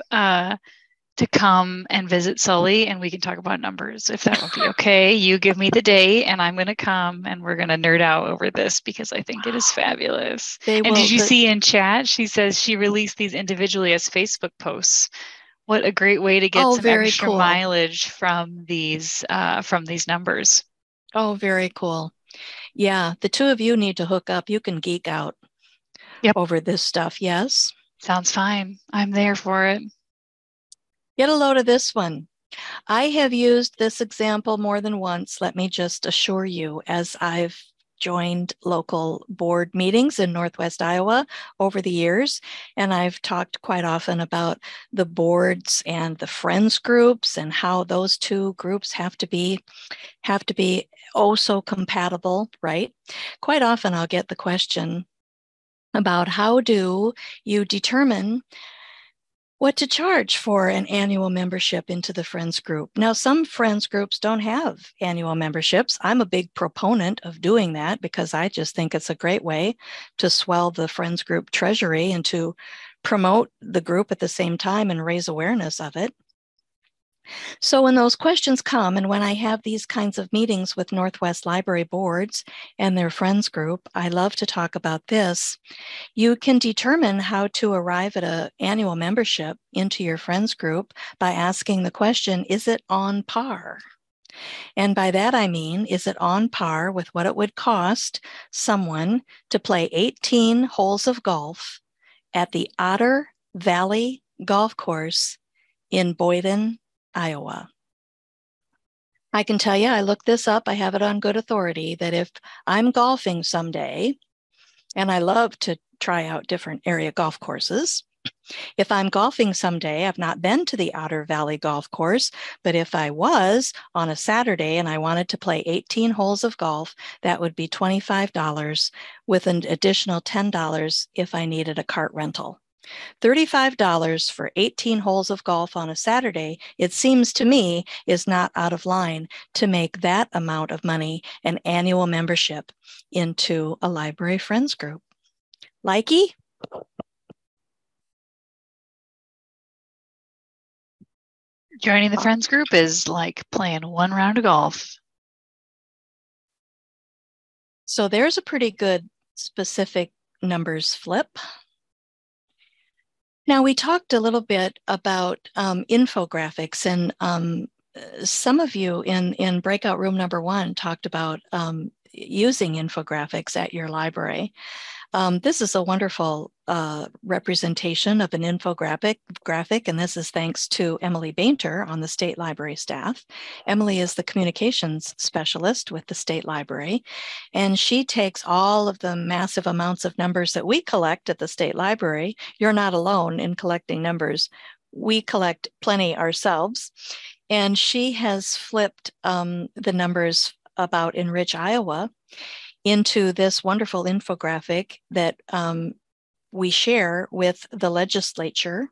to come and visit Sully, and we can talk about numbers, if that would be okay. You give me the date and I'm going to come, and we're going to nerd out over this, because I think it is fabulous. And did you see in chat, she says she released these individually as Facebook posts. What a great way to get some extra cool mileage from these numbers. Oh, very cool. Yeah, the two of you need to hook up. You can geek out over this stuff. Yes? Sounds fine. I'm there for it. Get a load of this one. I have used this example more than once, let me just assure you, as I've joined local board meetings in Northwest Iowa over the years. And I've talked quite often about the boards and the friends groups and how those two groups have to be oh so compatible, right? Quite often I'll get the question about how do you determine what to charge for an annual membership into the Friends group. Now, some Friends groups don't have annual memberships. I'm a big proponent of doing that, because I just think it's a great way to swell the Friends group treasury and to promote the group at the same time and raise awareness of it. So when those questions come, and when I have these kinds of meetings with Northwest Library boards and their Friends group, I love to talk about this. You can determine how to arrive at an annual membership into your Friends group by asking the question, is it on par? And by that I mean, is it on par with what it would cost someone to play 18 holes of golf at the Otter Valley Golf Course in Boyden, Iowa? I can tell you, I looked this up, I have it on good authority, that if I'm golfing someday, and I love to try out different area golf courses, if I'm golfing someday, I've not been to the Otter Valley Golf Course, but if I was on a Saturday and I wanted to play 18 holes of golf, that would be $25, with an additional $10 if I needed a cart rental. $35 for 18 holes of golf on a Saturday, it seems to me, is not out of line to make that amount of money an annual membership into a library friends group. Likey? Joining the friends group is like playing one round of golf. So there's a pretty good specific numbers flip. Now, we talked a little bit about infographics, and some of you in Breakout Room number 1 talked about using infographics at your library. This is a wonderful representation of an infographic, and this is thanks to Emily Bainter on the State Library staff. Emily is the communications specialist with the State Library, and she takes all of the massive amounts of numbers that we collect at the State Library. You're not alone in collecting numbers. We collect plenty ourselves, and she has flipped the numbers about Enrich Iowa into this wonderful infographic that we share with the legislature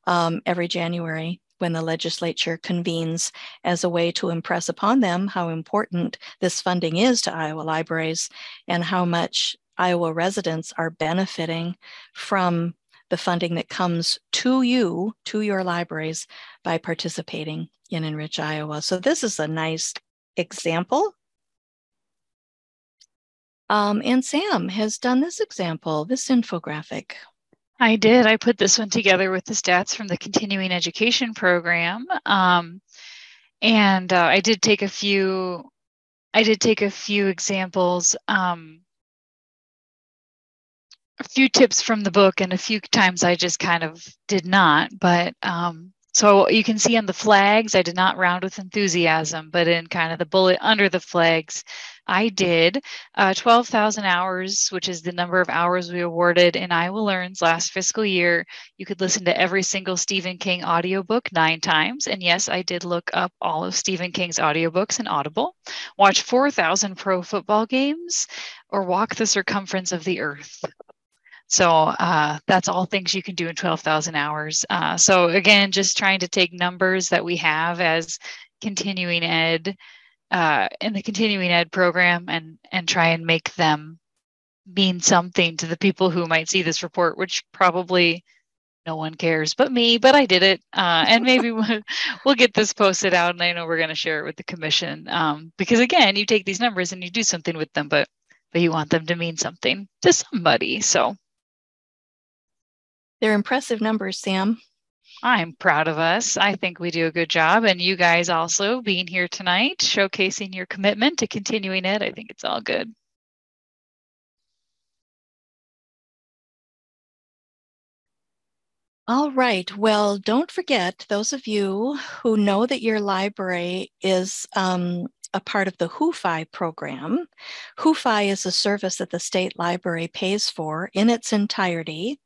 every January when the legislature convenes, as a way to impress upon them how important this funding is to Iowa libraries and how much Iowa residents are benefiting from the funding that comes to you, to your libraries, by participating in Enrich Iowa. So this is a nice example. And Sam has done this example, this infographic. I did. I put this one together with the stats from the continuing education program. And I did take a few examples, a few tips from the book, and a few times I just kind of did not. But so you can see on the flags, I did not round with enthusiasm, but in kind of the bullet under the flags, I did 12,000 hours, which is the number of hours we awarded in Iowa Learns last fiscal year. You could listen to every single Stephen King audiobook 9 times. And yes, I did look up all of Stephen King's audiobooks in Audible, watch 4,000 pro football games, or walk the circumference of the earth. So that's all things you can do in 12,000 hours. So again, just trying to take numbers that we have as continuing ed in the continuing ed program and try and make them mean something to the people who might see this report, which probably no one cares but me, but I did it. And maybe we'll get this posted out, and I know we're going to share it with the commission, because again, you take these numbers and you do something with them, but you want them to mean something to somebody. So they're impressive numbers, Sam. I'm proud of us. I think we do a good job. And you guys also being here tonight, showcasing your commitment to continuing ed. I think it's all good. All right. Well, don't forget, those of you who know that your library is a part of the WHOFI program. WHOFI is a service that the state library pays for in its entirety.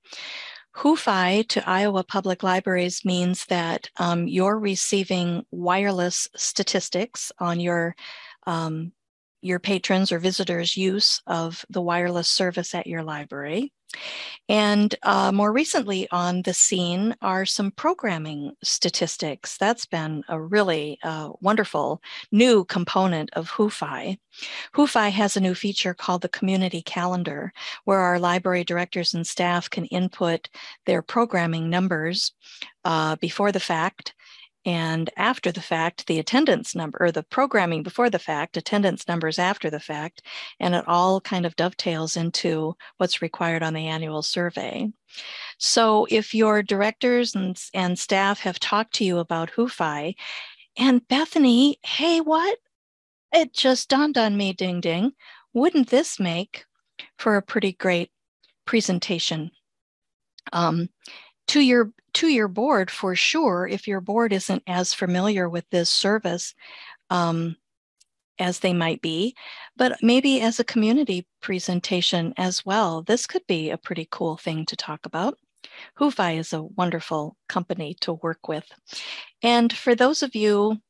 WHOFI to Iowa Public Libraries means that you're receiving wireless statistics on your patrons or visitors' use of the wireless service at your library. And more recently on the scene are some programming statistics. That's been a really wonderful new component of WHOFI. WHOFI has a new feature called the Community Calendar, where our library directors and staff can input their programming numbers before the fact, and after the fact, the attendance number, or the programming before the fact, attendance numbers after the fact, and it all kind of dovetails into what's required on the annual survey. So if your directors and staff have talked to you about WHOFI, and Bethany, hey, what? It just dawned on me, ding, ding. Wouldn't this make for a pretty great presentation? To your board, for sure, if your board isn't as familiar with this service as they might be, but maybe as a community presentation as well. This could be a pretty cool thing to talk about. WHOFI is a wonderful company to work with. And for those of you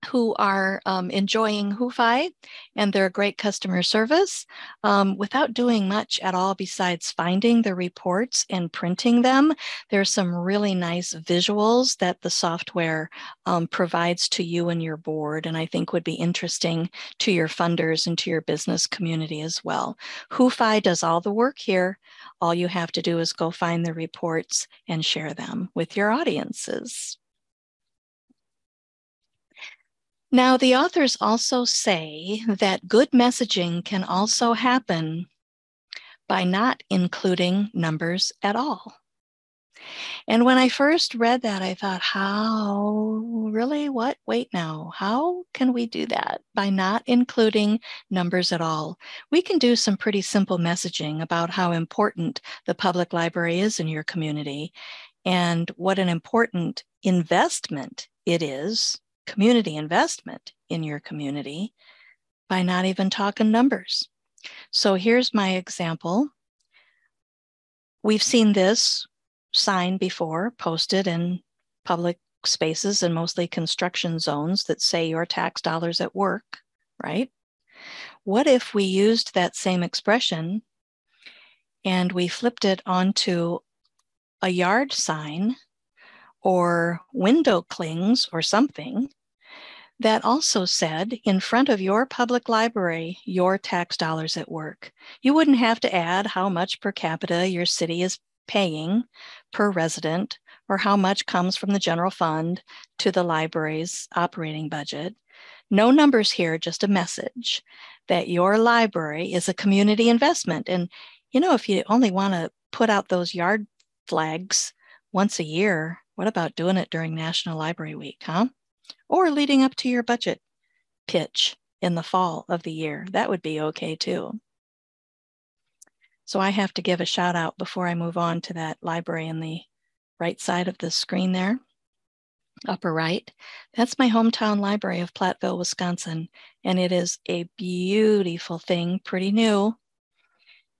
who are enjoying WHOFI and their great customer service without doing much at all besides finding the reports and printing them. There's some really nice visuals that the software provides to you and your board, and I think would be interesting to your funders and to your business community as well. WHOFI does all the work here. All you have to do is go find the reports and share them with your audiences. Now, the authors also say that good messaging can also happen by not including numbers at all. And when I first read that, I thought, how? Really? What? Wait, now. How can we do that by not including numbers at all? We can do some pretty simple messaging about how important the public library is in your community and what an important investment it is, community investment in your community, by not even talking numbers. So here's my example. We've seen this sign before, posted in public spaces and mostly construction zones that say your tax dollars at work, right? What if we used that same expression and we flipped it onto a yard sign or window clings or something that also said, in front of your public library, your tax dollars at work? You wouldn't have to add how much per capita your city is paying per resident or how much comes from the general fund to the library's operating budget. No numbers here, just a message that your library is a community investment. And, you know, if you only want to put out those yard flags once a year, what about doing it during National Library Week, huh? Or leading up to your budget pitch in the fall of the year. That would be okay too. So I have to give a shout out before I move on to that library in the right side of the screen there, upper right. That's my hometown library of Platteville, Wisconsin. And it is a beautiful thing, pretty new.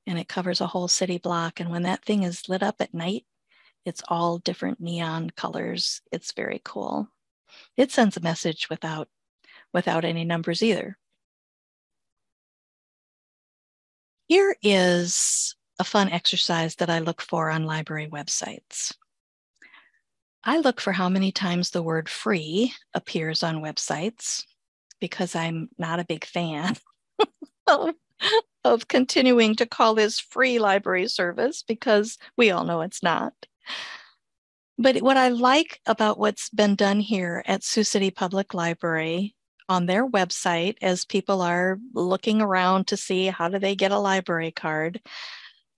And it covers a whole city block. And when that thing is lit up at night, it's all different neon colors. It's very cool. It sends a message without any numbers either. Here is a fun exercise that I look for on library websites. I look for how many times the word free appears on websites because I'm not a big fan of continuing to call this free library service because we all know it's not. But what I like about what's been done here at Sioux City Public Library on their website, as people are looking around to see how do they get a library card,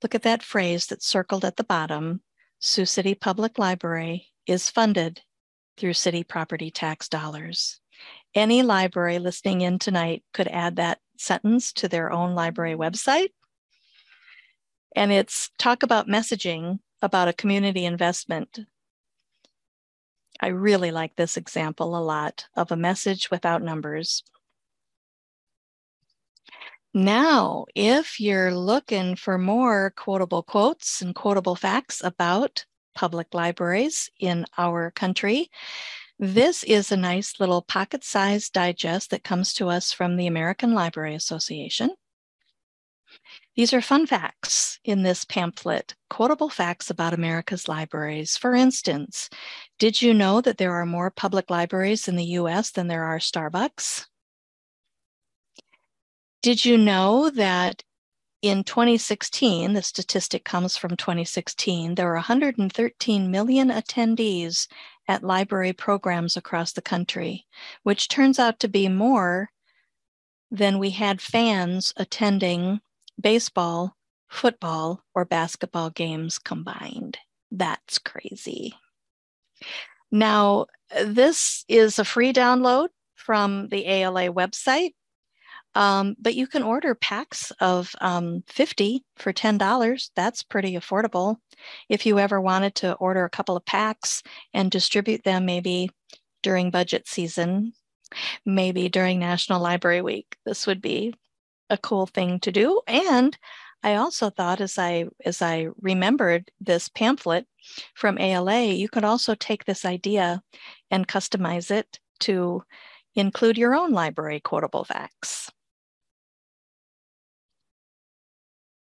look at that phrase that's circled at the bottom. Sioux City Public Library is funded through city property tax dollars. Any library listening in tonight could add that sentence to their own library website. And it's talk about messaging about a community investment. I really like this example a lot of a message without numbers. Now, if you're looking for more quotable quotes and quotable facts about public libraries in our country, this is a nice little pocket-sized digest that comes to us from the American Library Association. These are fun facts in this pamphlet, quotable facts about America's libraries. For instance, did you know that there are more public libraries in the US than there are Starbucks? Did you know that in 2016, the statistic comes from 2016, there were 113 million attendees at library programs across the country, which turns out to be more than we had fans attending baseball, football, or basketball games combined. That's crazy. Now, this is a free download from the ALA website, but you can order packs of 50 for $10. That's pretty affordable. If you ever wanted to order a couple of packs and distribute them maybe during budget season, maybe during National Library Week, this would be a cool thing to do. And I also thought, as I remembered this pamphlet from ALA, you could also take this idea and customize it to include your own library quotable facts.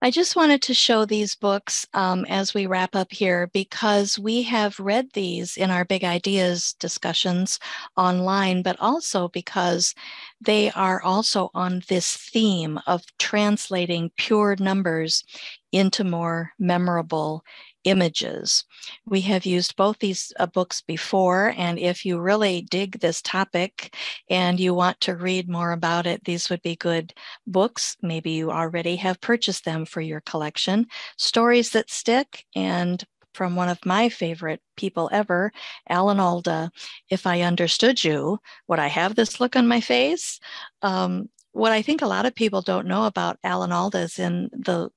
I just wanted to show these books as we wrap up here because we have read these in our Big Ideas discussions online, but also because they are also on this theme of translating pure numbers into more memorable images. We have used both these books before, and if you really dig this topic and you want to read more about it, these would be good books. Maybe you already have purchased them for your collection. Stories That Stick, and from one of my favorite people ever, Alan Alda, If I Understood You. Would I have this look on my face? What I think a lot of people don't know about Alan Alda is in the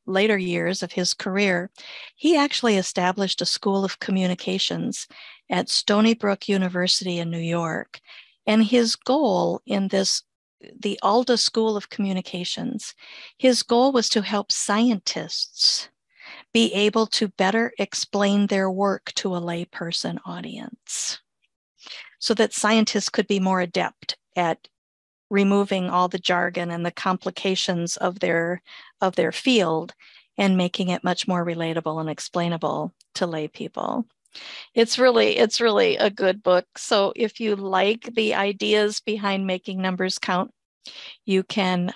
later years of his career, he actually established a school of communications at Stony Brook University in New York. And his goal in the Alda School of Communications, his goal was to help scientists be able to better explain their work to a layperson audience so that scientists could be more adept at removing all the jargon and the complications of their field and making it much more relatable and explainable to lay people. It's really a good book. So if you like the ideas behind making numbers count, you can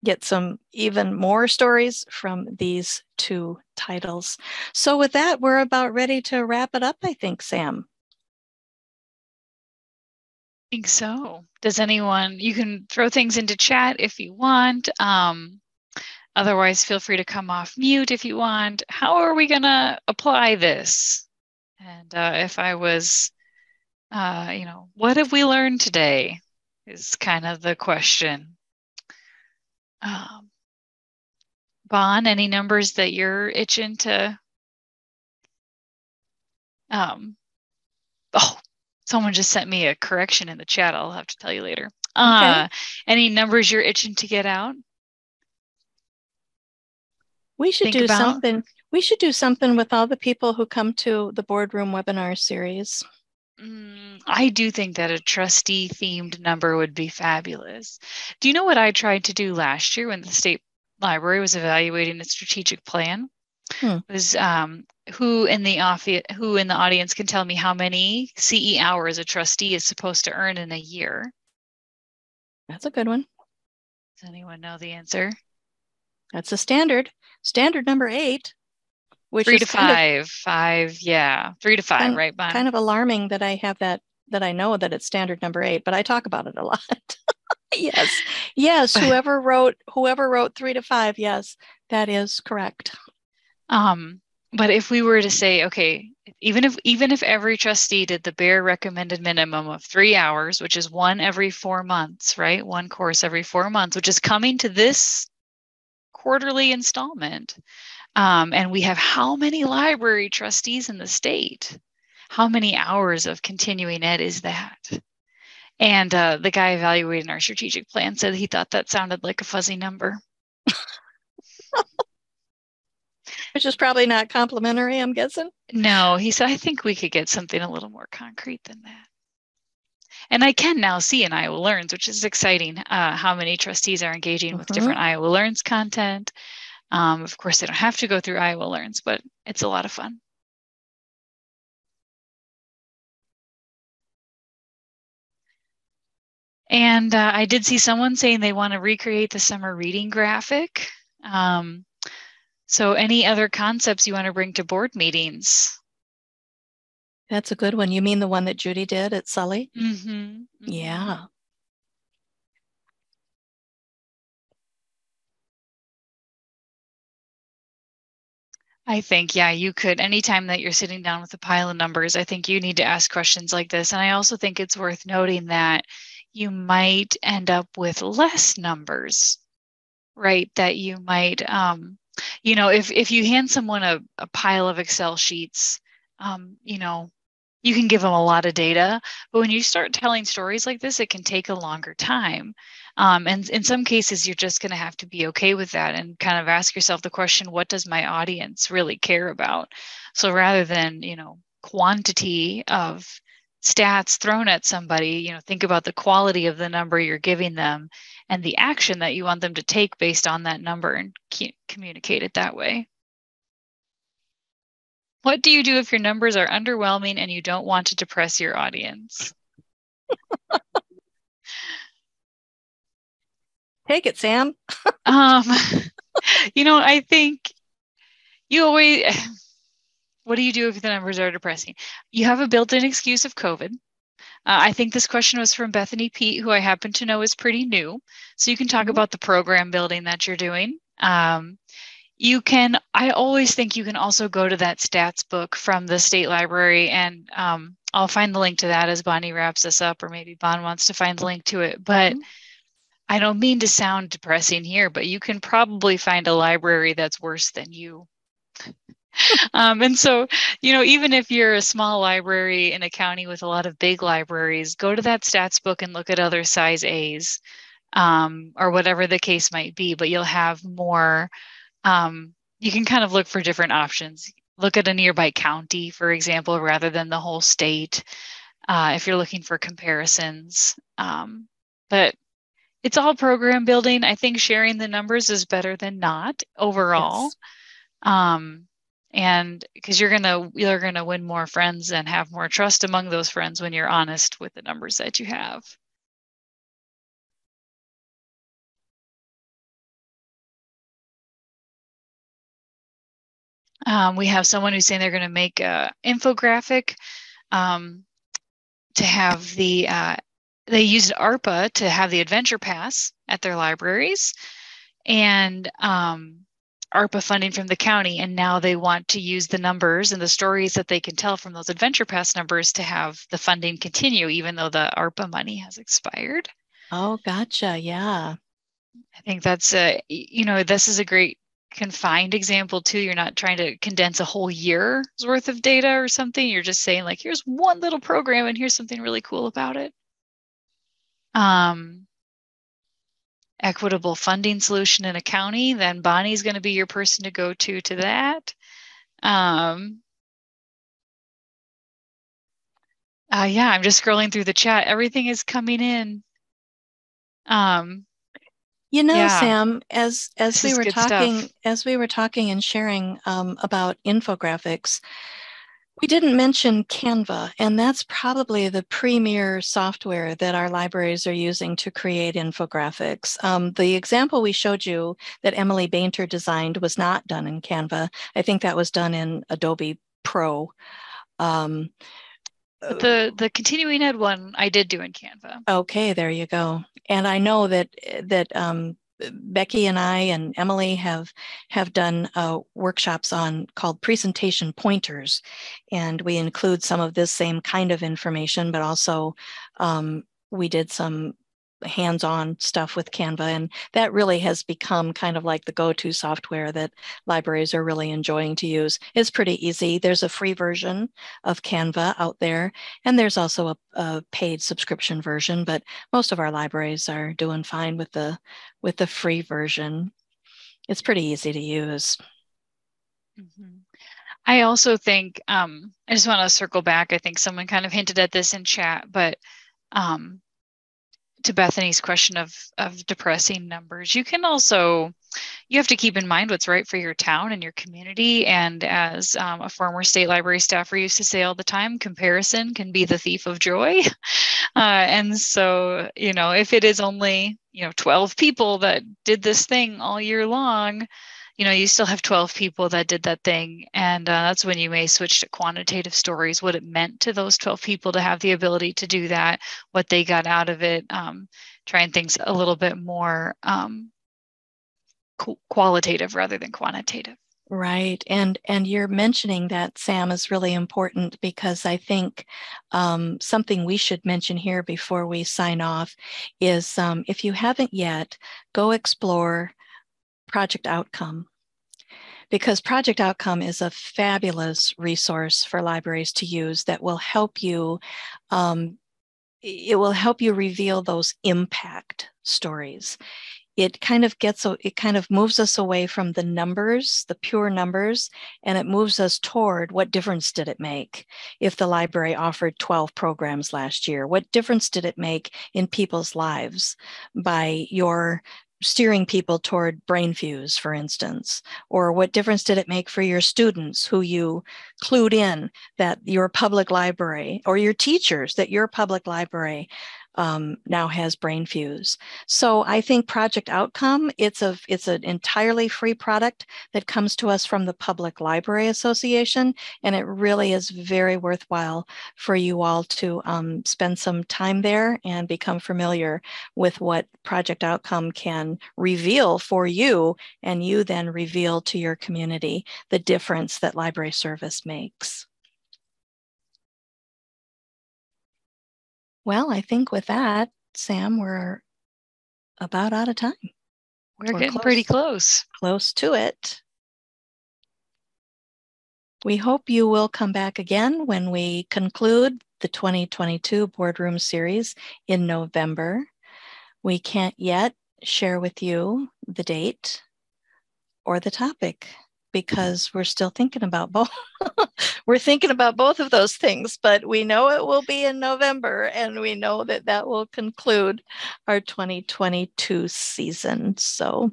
get some even more stories from these two titles. So with that, we're about ready to wrap it up, I think, Sam. I think so. Does anyone, you can throw things into chat if you want. Otherwise, feel free to come off mute if you want. How are we going to apply this? And if I was, what have we learned today is kind of the question. Bon, any numbers that you're itching to? Oh, someone just sent me a correction in the chat. I'll have to tell you later. Okay. Any numbers you're itching to get out? We should do something. We should do something with all the people who come to the Boardroom webinar series. I do think that a trustee themed number would be fabulous. Do you know what I tried to do last year when the state library was evaluating the strategic plan? Was who in the audience can tell me how many CE hours a trustee is supposed to earn in a year? That's a good one. Does anyone know the answer? That's a standard number 8, which 3 is to 5. 5, yeah, 3 to 5, right, Bon? Kind of alarming that I have that I know that it's standard number 8, but I talk about it a lot. Yes. Whoever wrote 3 to 5, yes, that is correct. But if we were to say, okay, even if every trustee did the bare recommended minimum of 3 hours, which is one every 4 months, right? One course every 4 months, which is coming to this quarterly installment. And we have how many library trustees in the state? How many hours of continuing ed is that? And the guy evaluating our strategic plan said he thought that sounded like a fuzzy number. Which is probably not complimentary, I'm guessing. No, he said, I think we could get something a little more concrete than that. And I can now see in Iowa Learns, which is exciting, how many trustees are engaging with different Iowa Learns content. Of course, they don't have to go through Iowa Learns, but it's a lot of fun. And I did see someone saying they want to recreate the summer reading graphic. So any other concepts you want to bring to board meetings? That's a good one. You mean the one that Judy did at Sully? Mm-hmm. Yeah. I think, yeah, you could, anytime that you're sitting down with a pile of numbers, I think you need to ask questions like this. And I also think it's worth noting that you might end up with less numbers, right? That you might, if you hand someone a pile of Excel sheets, you can give them a lot of data, but when you start telling stories like this, it can take a longer time. And in some cases, you're just going to have to be okay with that and kind of ask yourself the question, what does my audience really care about? So rather than, quantity of stats thrown at somebody, think about the quality of the number you're giving them and the action that you want them to take based on that number and communicate it that way. What do you do if your numbers are underwhelming and you don't want to depress your audience? Take it, Sam. I think you always, what do you do if the numbers are depressing? You have a built-in excuse of COVID. I think this question was from Bethany Pete, who I happen to know is pretty new. So you can talk about the program building that you're doing. I always think you can also go to that stats book from the state library, and I'll find the link to that as Bonnie wraps us up, or maybe Bon wants to find the link to it. But I don't mean to sound depressing here, but you can probably find a library that's worse than you. And so, even if you're a small library in a county with a lot of big libraries, go to that stats book and look at other size A's, or whatever the case might be, but you'll have more. You can kind of look for different options. Look at a nearby county, for example, rather than the whole state, if you're looking for comparisons. But But it's all program building. I think sharing the numbers is better than not overall. Yes. And because you're gonna win more friends and have more trust among those friends when you're honest with the numbers that you have. We have someone who's saying they're going to make an infographic to have they used ARPA to have the adventure pass at their libraries, and ARPA funding from the county, and now they want to use the numbers and the stories that they can tell from those adventure pass numbers to have the funding continue even though the ARPA money has expired. Oh, gotcha. Yeah. I think that's this is a great confined example too. You're not trying to condense a whole year's worth of data or something. You're just saying like, here's one little program and here's something really cool about it. Equitable funding solution in a county, then Bonnie's going to be your person to go to that. Yeah, I'm just scrolling through the chat. Everything is coming in. Yeah. Sam, as we were talking, stuff. as we were talking and sharing about infographics, we didn't mention Canva, and that's probably the premier software that our libraries are using to create infographics. The example we showed you that Emily Bainter designed was not done in Canva. I think that was done in Adobe Pro. But the continuing ed one I did do in Canva. Okay, there you go. And I know that Becky and I and Emily have done workshops called presentation pointers, and we include some of this same kind of information, but also we did some hands-on stuff with Canva, and that really has become kind of like the go-to software that libraries are really enjoying to use. It's pretty easy. There's a free version of Canva out there, and there's also a paid subscription version, but most of our libraries are doing fine with the free version. It's pretty easy to use. Mm-hmm. I also think, I just want to circle back. I think someone kind of hinted at this in chat, but to Bethany's question of depressing numbers, you have to keep in mind what's right for your town and your community. And as a former state library staffer used to say all the time, comparison can be the thief of joy. And so, if it is only, 12 people that did this thing all year long, you still have 12 people that did that thing. And that's when you may switch to quantitative stories, what it meant to those 12 people to have the ability to do that, what they got out of it, trying things a little bit more qualitative rather than quantitative. Right. And you're mentioning that, Sam, is really important, because I think something we should mention here before we sign off is if you haven't yet, go explore Project Outcome, because Project Outcome is a fabulous resource for libraries to use that will help you. It will help you reveal those impact stories. It kind of moves us away from the numbers, the pure numbers, and it moves us toward what difference did it make if the library offered 12 programs last year? What difference did it make in people's lives by your steering people toward BrainFuse, for instance? Or what difference did it make for your students who you clued in that your public library, or your teachers that your public library now has BrainFuse? So I think Project Outcome, it's an entirely free product that comes to us from the Public Library Association, and it really is very worthwhile for you all to spend some time there and become familiar with what Project Outcome can reveal for you, and you then reveal to your community the difference that library service makes. Well, I think with that, Sam, we're about out of time. We're getting pretty close. Close to it. We hope you will come back again when we conclude the 2022 Boardroom series in November. We can't yet share with you the date or the topic, because we're still thinking about both. we're thinking about both of those things, but we know it will be in November, and we know that that will conclude our 2022 season. So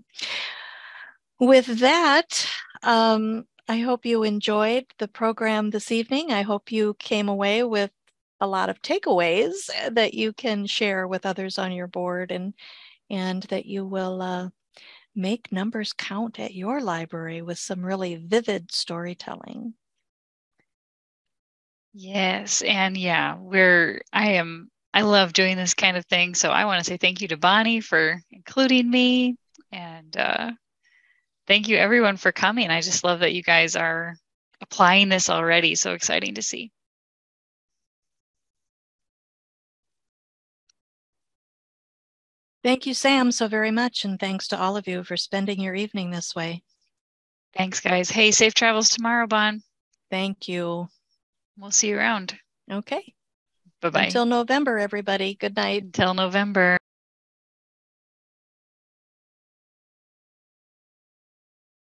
with that, I hope you enjoyed the program this evening. I hope you came away with a lot of takeaways that you can share with others on your board, and that you will make numbers count at your library with some really vivid storytelling. Yes, and yeah, I love doing this kind of thing. So I want to say thank you to Bonnie for including me, and thank you everyone for coming. I just love that you guys are applying this already. So exciting to see. Thank you, Sam, so very much. And thanks to all of you for spending your evening this way. Thanks, guys. Hey, safe travels tomorrow, Bon. Thank you. We'll see you around. Okay. Bye-bye. Until November, everybody. Good night. Until November.